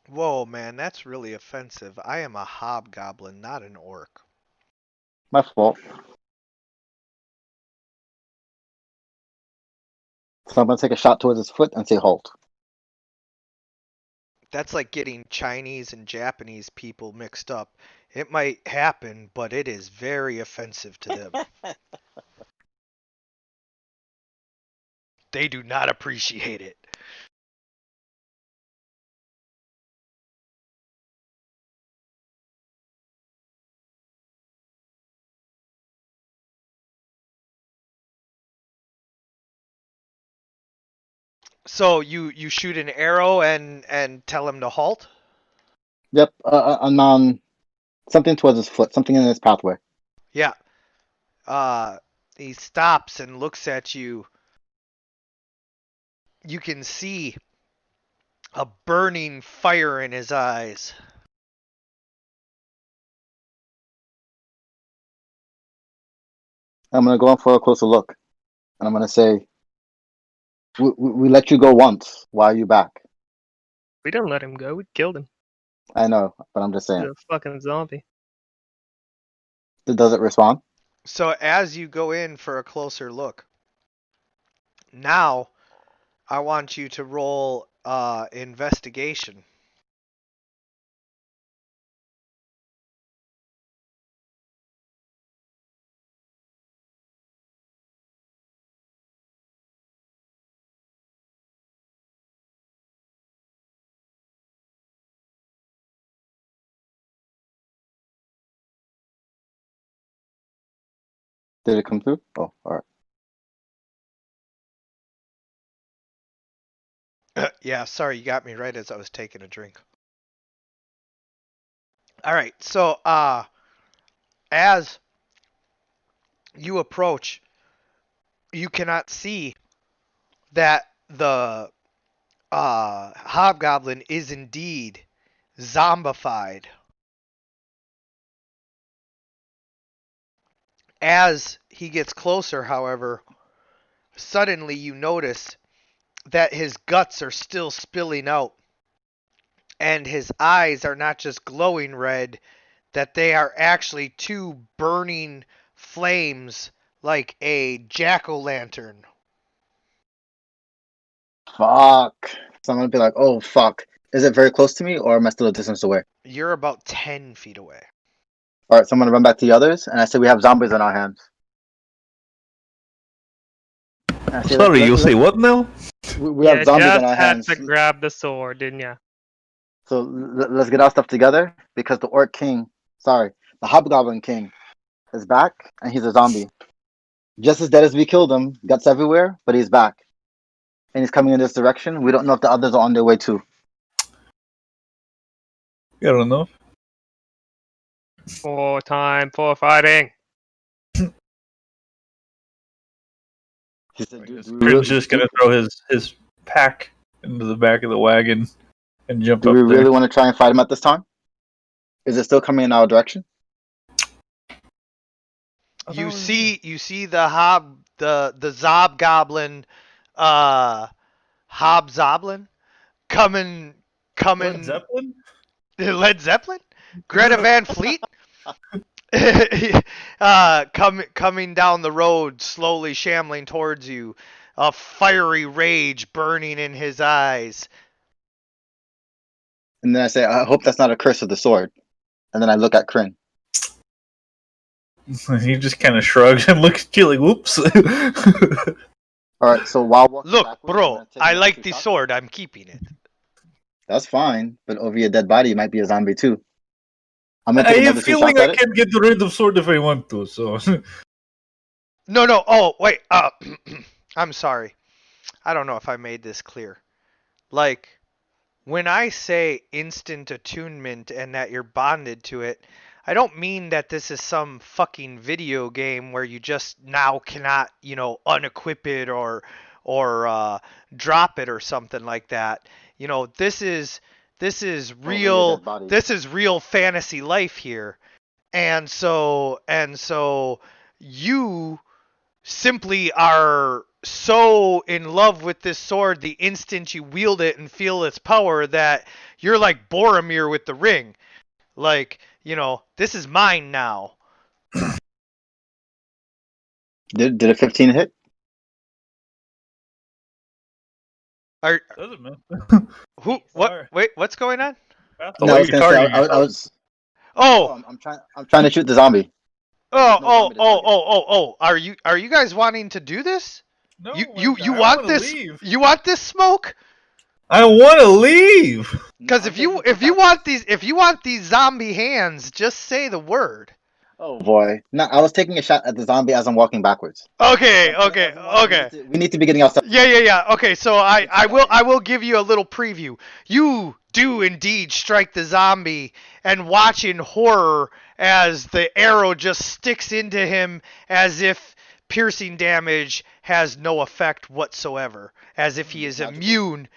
Whoa, man, that's really offensive. I am a hobgoblin, not an orc. My fault. So I'm gonna take a shot towards its foot and say halt. That's like getting Chinese and Japanese people mixed up. It might happen, but it is very offensive to them. They do not appreciate it. So you shoot an arrow and tell him to halt? Yep. Something towards his foot. Something in his pathway. Yeah. He stops and looks at you. You can see a burning fire in his eyes. I'm gonna go in for a closer look, and I'm gonna say, "We let you go once. Why are you back?" We didn't let him go. We killed him. I know, but I'm just He's saying. a fucking zombie. Does it respond? So as you go in for a closer look, now I want you to roll investigation. Did it come through? Oh, all right. Yeah, sorry, you got me right as I was taking a drink. All right, so as you approach, you cannot see that the hobgoblin is indeed zombified. As he gets closer, however, suddenly you notice that his guts are still spilling out, and his eyes are not just glowing red, that they are actually two burning flames like a jack-o'-lantern. Fuck. So I'm gonna be like, oh fuck. Is it very close to me, or am I still a distance away? You're about 10 feet away. All right, so I'm gonna run back to the others, and I say we have zombies on our hands. And I say, Sorry, you say what now? We have zombies just on our had hands. to grab the sword, didn't ya? So let's get our stuff together because the Orc King, sorry, the Hobgoblin King is back, and he's a zombie. Just as dead as we killed him, guts everywhere, but he's back. And he's coming in this direction. We don't know if the others are on their way too. I don't know. For time for fighting. He said, dude, do we Crin's really, just gonna throw his pack into the back of the wagon and jump do up we there. really want to try and fight him at this time? Is it still coming in our direction? You see the Zobgoblin, Hobzoblin coming. Led Zeppelin? Led Zeppelin? Greta Van Fleet? Coming down the road, slowly shambling towards you, a fiery rage burning in his eyes. And then I say, I hope that's not a curse of the sword. And then I look at Crin. He just kind of shrugs and looks at you like, whoops. All right, so while walking Look, backwards, I'm bro, gonna take I another like 2 the shots. sword. I'm keeping it. That's fine, but over your dead body, you might be a zombie too. I'm gonna I take have another a 2 feeling shots I at it. can get rid of sword if I want to, so. No. Oh, wait. I'm sorry. I don't know if I made this clear. Like, when I say instant attunement and that you're bonded to it, I don't mean that this is some fucking video game where you just now cannot, unequip it or drop it or something like that. This is Over your real. dead body. This is real fantasy life here, and so you simply are so in love with this sword the instant you wield it and feel its power that you're like Boromir with the ring. Like, this is mine now. Did a 15 hit? Doesn't matter. Who? Sorry. What? Wait, what's going on? That's No, I was you're gonna say targeting I yourself. was. Oh, I'm trying to shoot the zombie. oh, There's no oh, zombie to oh, target. oh. Are you guys wanting to do this? No, You I want wanna this? leave. You want this smoke? I want to leave. Because I'm if you taking 2 shots. if you want these zombie hands, just say the word. Oh boy! No, I was taking a shot at the zombie as I'm walking backwards. Okay, I'm telling everyone we need to be getting ourselves. Yeah. Okay, so I will give you a little preview. You do indeed strike the zombie and watch in horror as the arrow just sticks into him as if piercing damage has no effect whatsoever, as if he is immune,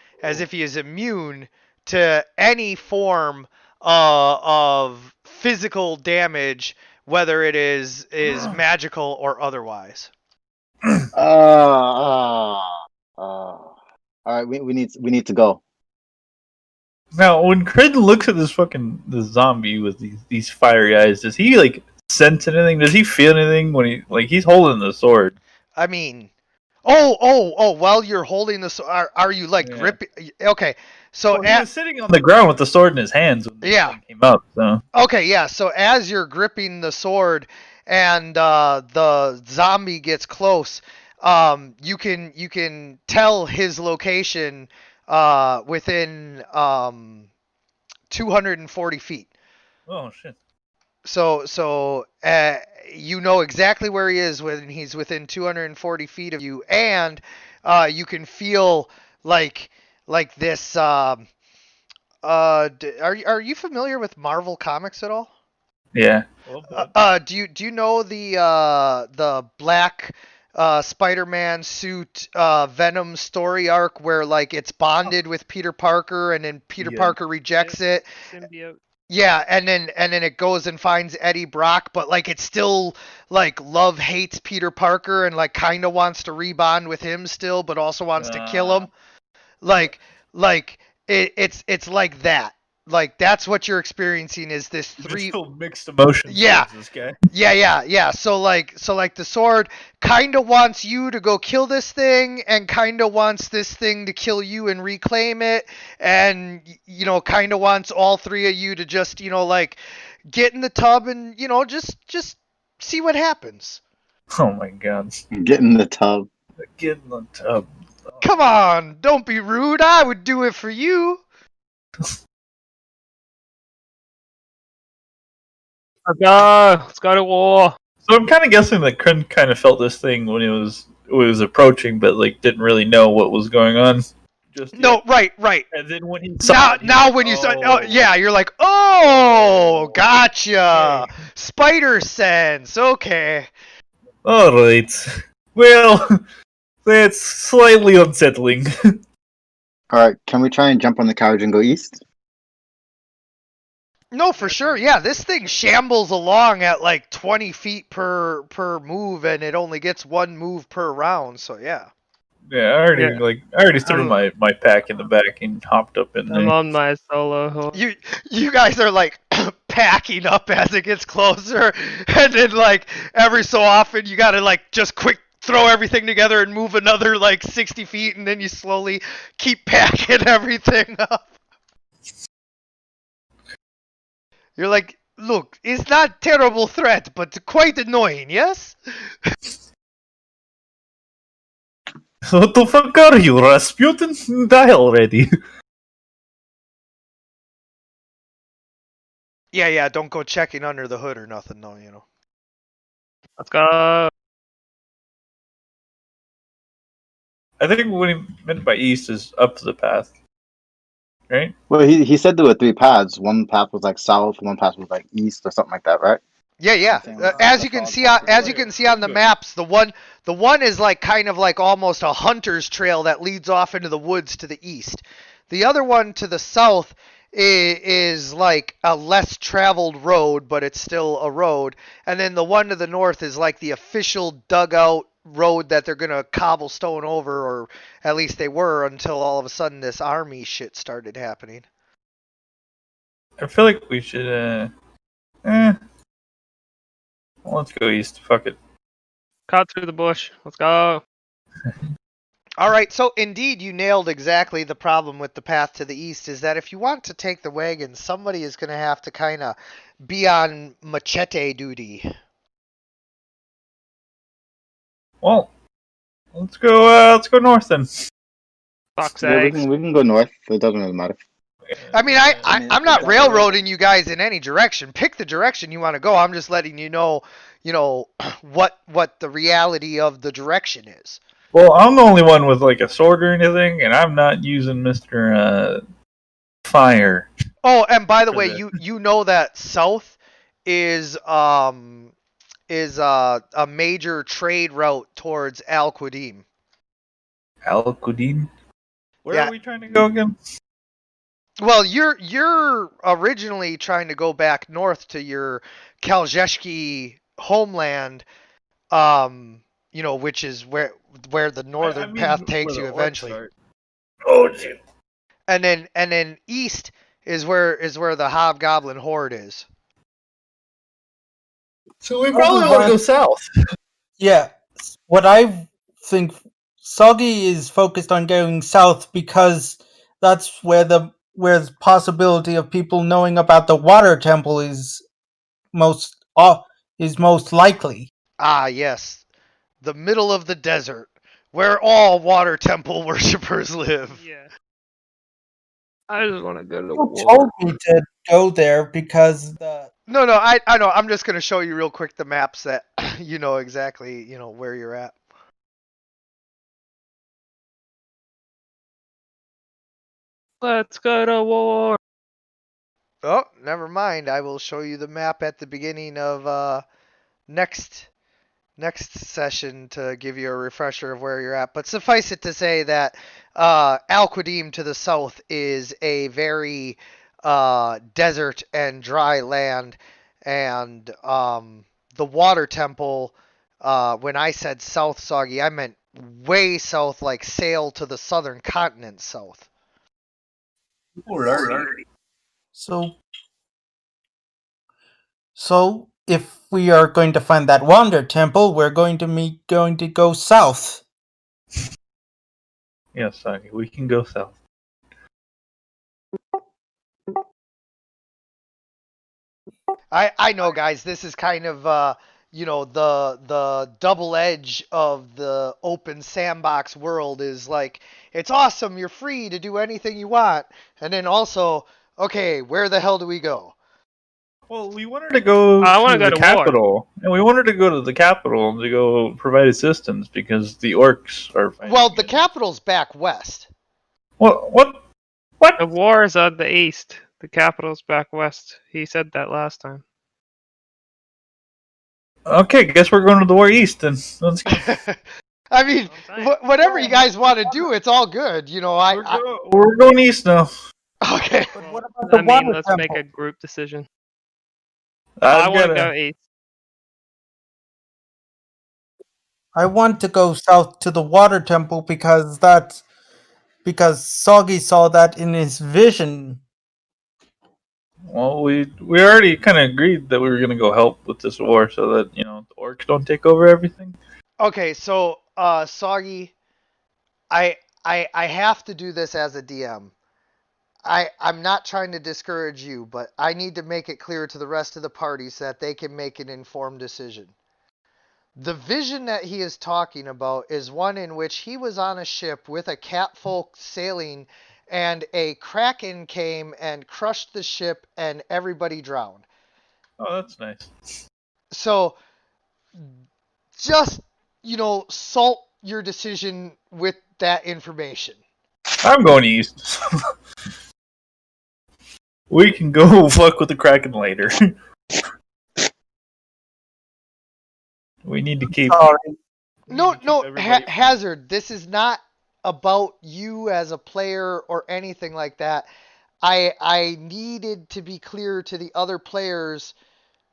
to any form of physical damage, whether it is magical or otherwise. All right, we need to go. Now, when Creighton looks at this zombie with these fiery eyes, does he like sense anything? Does he feel anything when he's holding the sword? I mean, oh! While you're holding the sword, are you like gripping? Okay, so Well, he was sitting on the ground with the sword in his hands when this thing came up. So okay, yeah. So as you're gripping the sword and the zombie gets close, you can tell his location within 240 feet. oh shit. So you know exactly where he is when he's within 240 feet of you, and you can feel like this. Are you familiar with Marvel Comics at all? Yeah. Do you know the black Spider-Man suit Venom story arc where like it's bonded with Peter Parker and then Peter Parker rejects it? Symbiote. Yeah, and then it goes and finds Eddie Brock, but like it's still like love hates Peter Parker and like kind of wants to rebond with him still, but also wants to kill him. Like it's like that. Like that's what you're experiencing is this three mixed emotions. Yeah. towards This guy. Yeah. So like the sword kind of wants you to go kill this thing and kind of wants this thing to kill you and reclaim it, and you know kind of wants all three of you to just like get in the tub and just see what happens. Oh my god. Get in the tub. Get in the tub. Come on, don't be rude. I would do it for you. Let's go to war. So I'm kind of guessing that Kryn kind of felt this thing when it was approaching, but like didn't really know what was going on. Just No, right. And then when he saw Now when you saw, oh yeah, you're like, oh, gotcha. Okay. Spider sense. Okay. All right. Well, that's slightly unsettling. All right, can we try and jump on the carriage and go east? No, for sure. Yeah, this thing shambles along at like 20 feet per move, and it only gets one move per round. So yeah. Yeah, I already threw my pack in the back and hopped up in I'm there. on my solo horse. You guys are like packing up as it gets closer, and then like every so often you gotta like just quick throw everything together and move another like 60 feet, and then you slowly keep packing everything up. You're like, look, it's not a terrible threat, but quite annoying, yes? What the fuck are you, Rasputin? Die already. Yeah, don't go checking under the hood or nothing, no, Let's go. I think what he meant by east is up the path. Right? Well, he said there were three paths. One path was like south, one path was like east or something like that, right? Yeah. As you can see on the maps, the one is like kind of like almost a hunter's trail that leads off into the woods to the east. The other one to the south is like a less traveled road, but it's still a road. And then the one to the north is like the official dugout road that they're gonna cobblestone over, or at least they were until all of a sudden this army shit started happening. I feel like we should let's go east. Fuck it. Cut through the bush. Let's go. All right, so indeed you nailed exactly the problem with the path to the east, is that if you want to take the wagon, somebody is going to have to kind of be on machete duty. Well, let's go north then. Fuck's Yeah, we sakes. can go north. It doesn't really matter. I mean, I'm not railroading you guys in any direction. Pick the direction you want to go. I'm just letting you know what the reality of the direction is. Well, I'm the only one with like a sword or anything, and I'm not using Mr. Fire. Oh, and by the For way, the- you know that south is a major trade route towards Al Qadim. Al Qudin? Where Yeah. are we trying to go again? Well, you're originally trying to go back north to your Kaljeshki homeland, which is where the northern path takes you eventually. Oh shit. and then east is where the hobgoblin horde is. So we probably want to go south. Yeah, what I think Soggy is focused on going south because that's where the possibility of people knowing about the water temple is most likely. Ah, yes, the middle of the desert, where all water temple worshippers live. Yeah. I just want to go to Who war. told me to go there because the No, I know. I'm just gonna show you real quick the maps that you know exactly where you're at. Let's go to war. Oh, never mind. I will show you the map at the beginning of next session to give you a refresher of where you're at. But suffice it to say that Al Qadim to the south is a very desert and dry land, and the water temple. When I said south, Soggy, I meant way south, like sail to the southern continent south. so if we are going to find that water temple, we're going to go south. Yes, Saki, we can go south. I know, guys. This is kind of the double edge of the open sandbox world is like it's awesome. You're free to do anything you want, and then also, okay, where the hell do we go? Well, we wanted to go I wanna to go the to war. capital, and we wanted to go to the capital to go provide assistance because the orcs are fighting. Well, the capital's back west. What? The war is at the east. The capital's back west. He said that last time. Okay, guess we're going to the war east then. Let's go. I mean, whatever you guys want to do, it's all good. We're going east now. Okay. But what about the I water mean, let's temple? make a group decision. I want to go east. I want to go south to the water temple because Soggy saw that in his vision. Well, we already kind of agreed that we were going to go help with this war so that the orcs don't take over everything. Okay, so Soggy, I have to do this as a DM. I'm not trying to discourage you, but I need to make it clear to the rest of the party so that they can make an informed decision. The vision that he is talking about is one in which he was on a ship with a catfolk sailing, and a kraken came and crushed the ship, and everybody drowned. Oh, that's nice. So, just salt your decision with that information. I'm going east. We can go fuck with the Kraken later. We need to keep. No, everybody- Hazard, this is not about you as a player or anything like that. I needed to be clear to the other players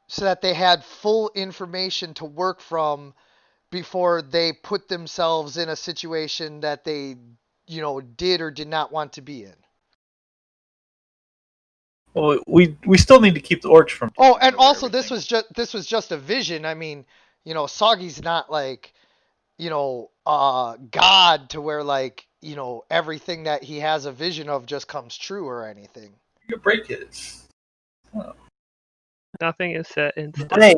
so that they had full information to work from before they put themselves in a situation that they, did or did not want to be in. Well, we still need to keep the orcs from. Oh, and also everything. this was just a vision. I mean, Soggy's not like, God to where like, everything that he has a vision of just comes true or anything. You can break it. Nothing is set in stone. Vague.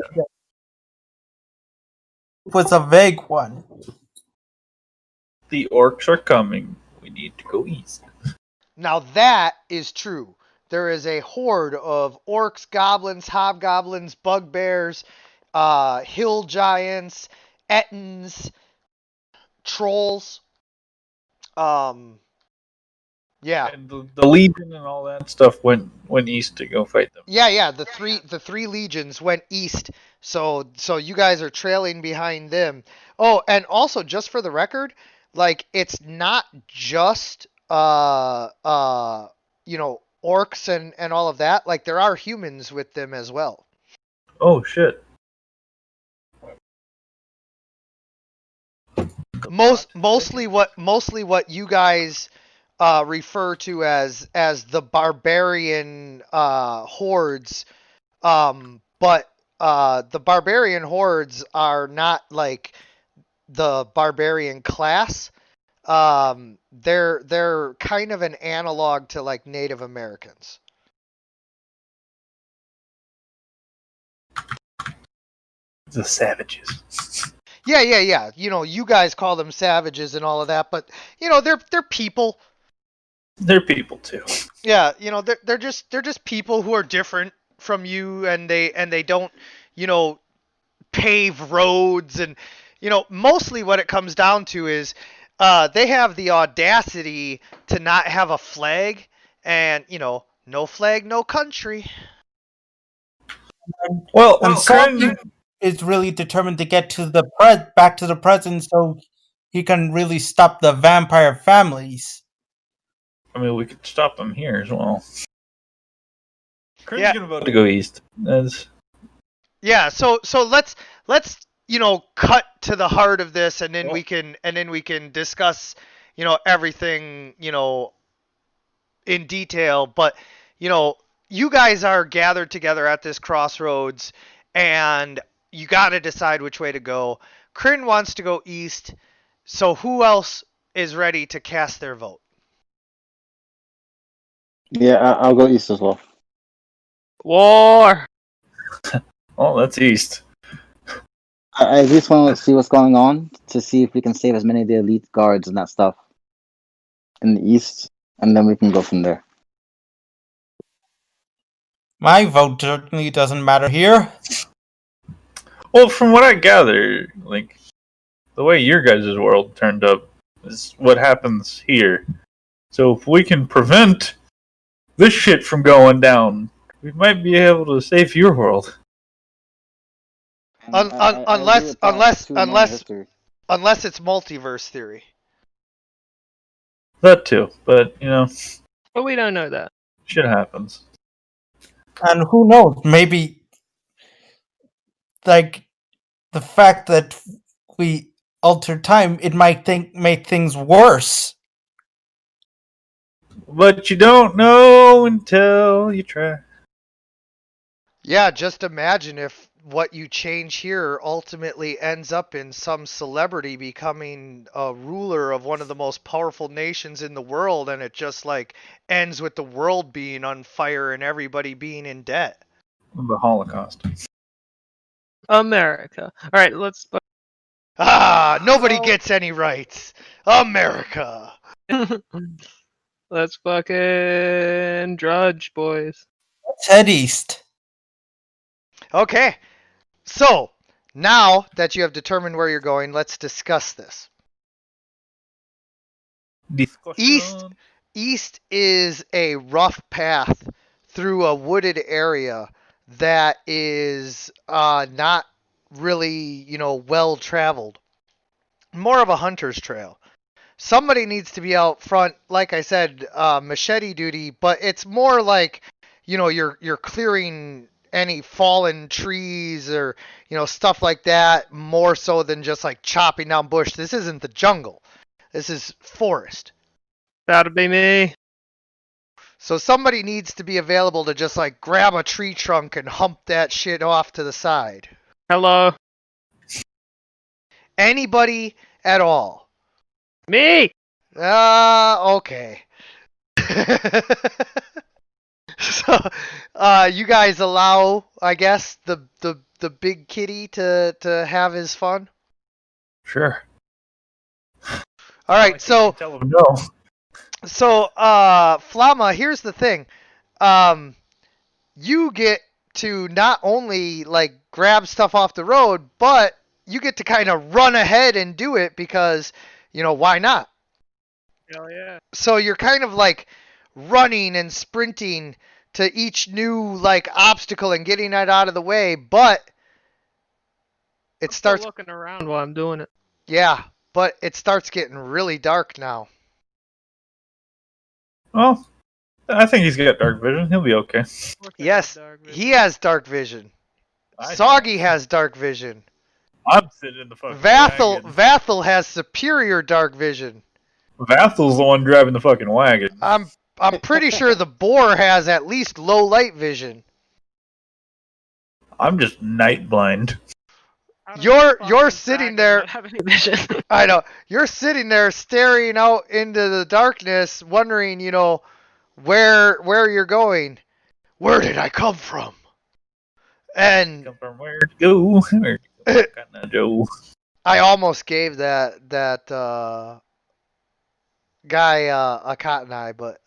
It was a vague one. The orcs are coming. We need to go east. Now that is true. There is a horde of orcs, goblins, hobgoblins, bugbears, hill giants, ettins, trolls. Yeah. And the legion and all that stuff went east to go fight them. Yeah. The three legions went east. So you guys are trailing behind them. Oh, and also just for the record, like it's not just orcs and all of that. Like there are humans with them as well. Oh shit. Mostly what you guys refer to as the barbarian hordes, but the barbarian hordes are not like the barbarian class. They're kind of an analog to like Native Americans. The savages. Yeah. You know, you guys call them savages and all of that, but you know, they're people. They're people too. Yeah, you know, they're just people who are different from you, and they don't, you know, pave roads, and you know, mostly what it comes down to is they have the audacity to not have a flag, and you know, no flag, no country. Well, And Soggy is really determined to get to the back to the present so he can really stop the vampire families. I mean, we could stop them here as well. Kren's Yeah. about to go east. Yeah, so let's you know, cut to the heart of this, and then we can discuss, you know, everything, you know, in detail. But you know, you guys are gathered together at this crossroads, and you got to decide which way to go. Kryn wants to go east, so who else is ready to cast their vote? Yeah, I'll go east as well. War. Oh, that's east. I at least want to see what's going on to see if we can save as many of the elite guards and that stuff in the east, and then we can go from there. My vote certainly doesn't matter here. Well, from what I gather, like the way your guys' world turned up is what happens here. So if we can prevent this shit from going down, we might be able to save your world. And I agree with that, too, knowing history. Unless it's multiverse theory. That too, but you know, But we don't know that. shit happens. And who knows, maybe like the fact that we alter time, it might make things worse. But you don't know until you try. Yeah, just imagine if what you change here ultimately ends up in some celebrity becoming a ruler of one of the most powerful nations in the world, and it just like ends with the world being on fire and everybody being in debt. The Holocaust. America. All right, let's. Nobody So- gets any rights. America. Let's fucking drudge, boys. Let's head east. Okay. So, now that you have determined where you're going, let's discuss this. Discussion. East is a rough path through a wooded area that is not really, you know, well traveled. More of a hunter's trail. Somebody needs to be out front, like I said, machete duty, but it's more like, you know, you're clearing any fallen trees or, you know, stuff like that, more so than just like chopping down bush. This isn't the jungle. This is forest. That'll be me. So somebody needs to be available to just like grab a tree trunk and hump that shit off to the side. Hello. Anybody at all. Me. Okay. So, you guys allow, I guess, the big kitty to have his fun? Sure. All right, so Tell him no. Flama, here's the thing. You get to not only like grab stuff off the road, but you get to kind of run ahead and do it because, you know, why not? Hell yeah. So you're kind of like running and sprinting to each new like obstacle and getting it out of the way, but it starts, Still looking around while I'm doing it. yeah, but it starts getting really dark now. Well, I think he's got dark vision. He'll be okay. Looks like Yes, a dark vision. he has dark vision. I Soggy has dark vision. I'm sitting in the fucking Vathel wagon. Vathel has superior dark vision. Vathel's the one driving the fucking wagon. I'm pretty sure the boar has at least low light vision. I'm just night blind. You're sitting there. Have any vision. I know. You're sitting there staring out into the darkness, wondering, where you're going. Where did I come from? And Come from where to go? Where to go, Joe? I almost gave that guy a cotton eye, but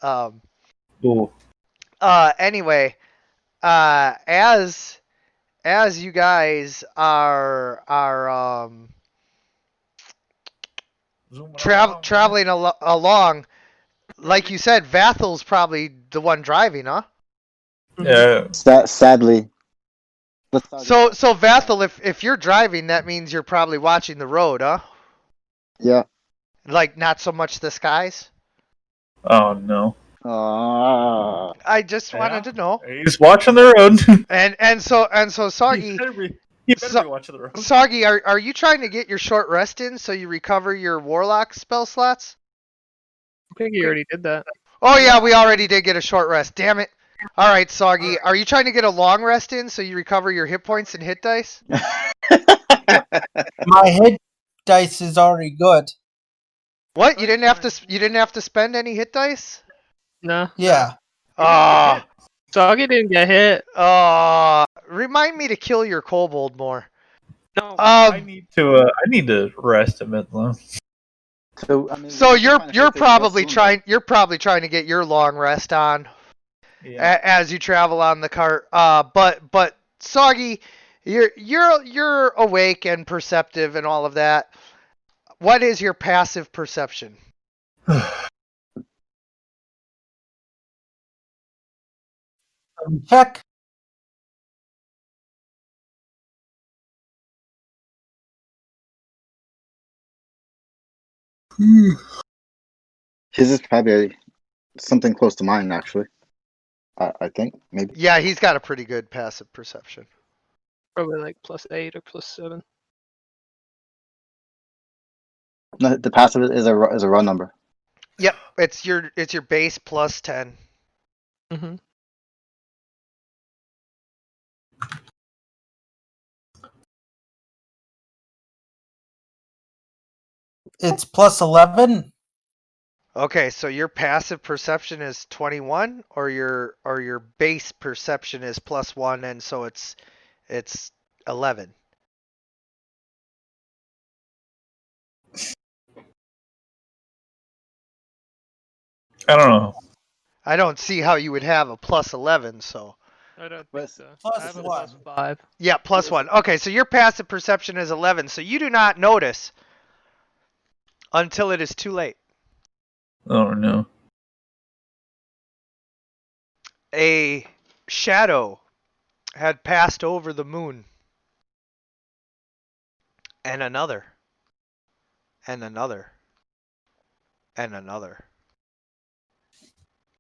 Ooh. anyway, as you guys are traveling along, like you said, Vathel's probably the one driving, huh? Yeah. Sadly. So Vathel, if you're driving, that means you're probably watching the road, huh? Yeah. Like not so much the skies. Oh no. I just wanted to know. He's watching the road. And so Soggy, He better be watching the road. Soggy, are you trying to get your short rest in so you recover your warlock spell slots? I think you already did that. Oh yeah, we already did get a short rest. Damn it. All right, Soggy, are you trying to get a long rest in so you recover your hit points and hit dice? My hit dice is already good. What? You didn't have to spend any hit dice? No. Yeah. Ah. Soggy didn't get hit. Remind me to kill your kobold more. No. I need to rest a bit though. So you're probably trying to get your long rest on as you travel on the cart. But Soggy, you're awake and perceptive and all of that. What is your passive perception? Check. His is probably something close to mine, actually. I think, maybe. Yeah, he's got a pretty good passive perception. Probably like +8 or +7. No, the passive is a raw number. Yep, it's your base plus 10. Mm-hmm. It's +11. Okay, so your passive perception is 21, or your base perception is +1, and so it's 11. I don't know. I don't see how you would have a +11, so. I don't think so. Plus I have a one. +5. Yeah, +1. Okay, so your passive perception is 11, so you do not notice until it is too late. Oh no. A shadow had passed over the moon. And another. And another. And another.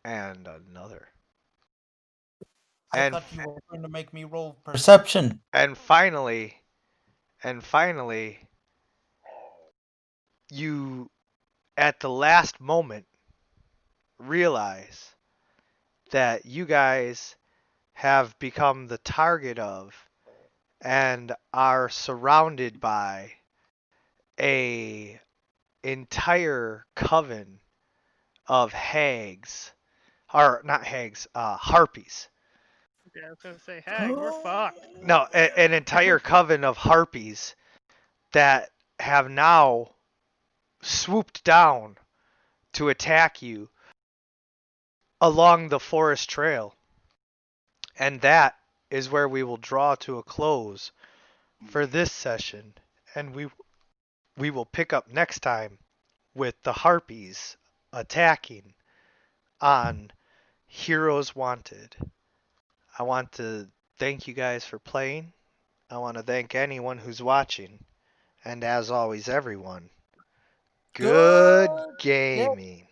And another. I thought you were going to make me roll perception. And finally, you, at the last moment, realize that you guys have become the target of and are surrounded by a entire coven of hags, or not hags, harpies. Yeah, I was gonna say, hey, we're fucked. No, an entire coven of harpies that have now swooped down to attack you along the forest trail. And that is where we will draw to a close for this session. And we will pick up next time with the harpies attacking on Heroes Wanted. I want to thank you guys for playing. I want to thank anyone who's watching. And as always, everyone, good gaming.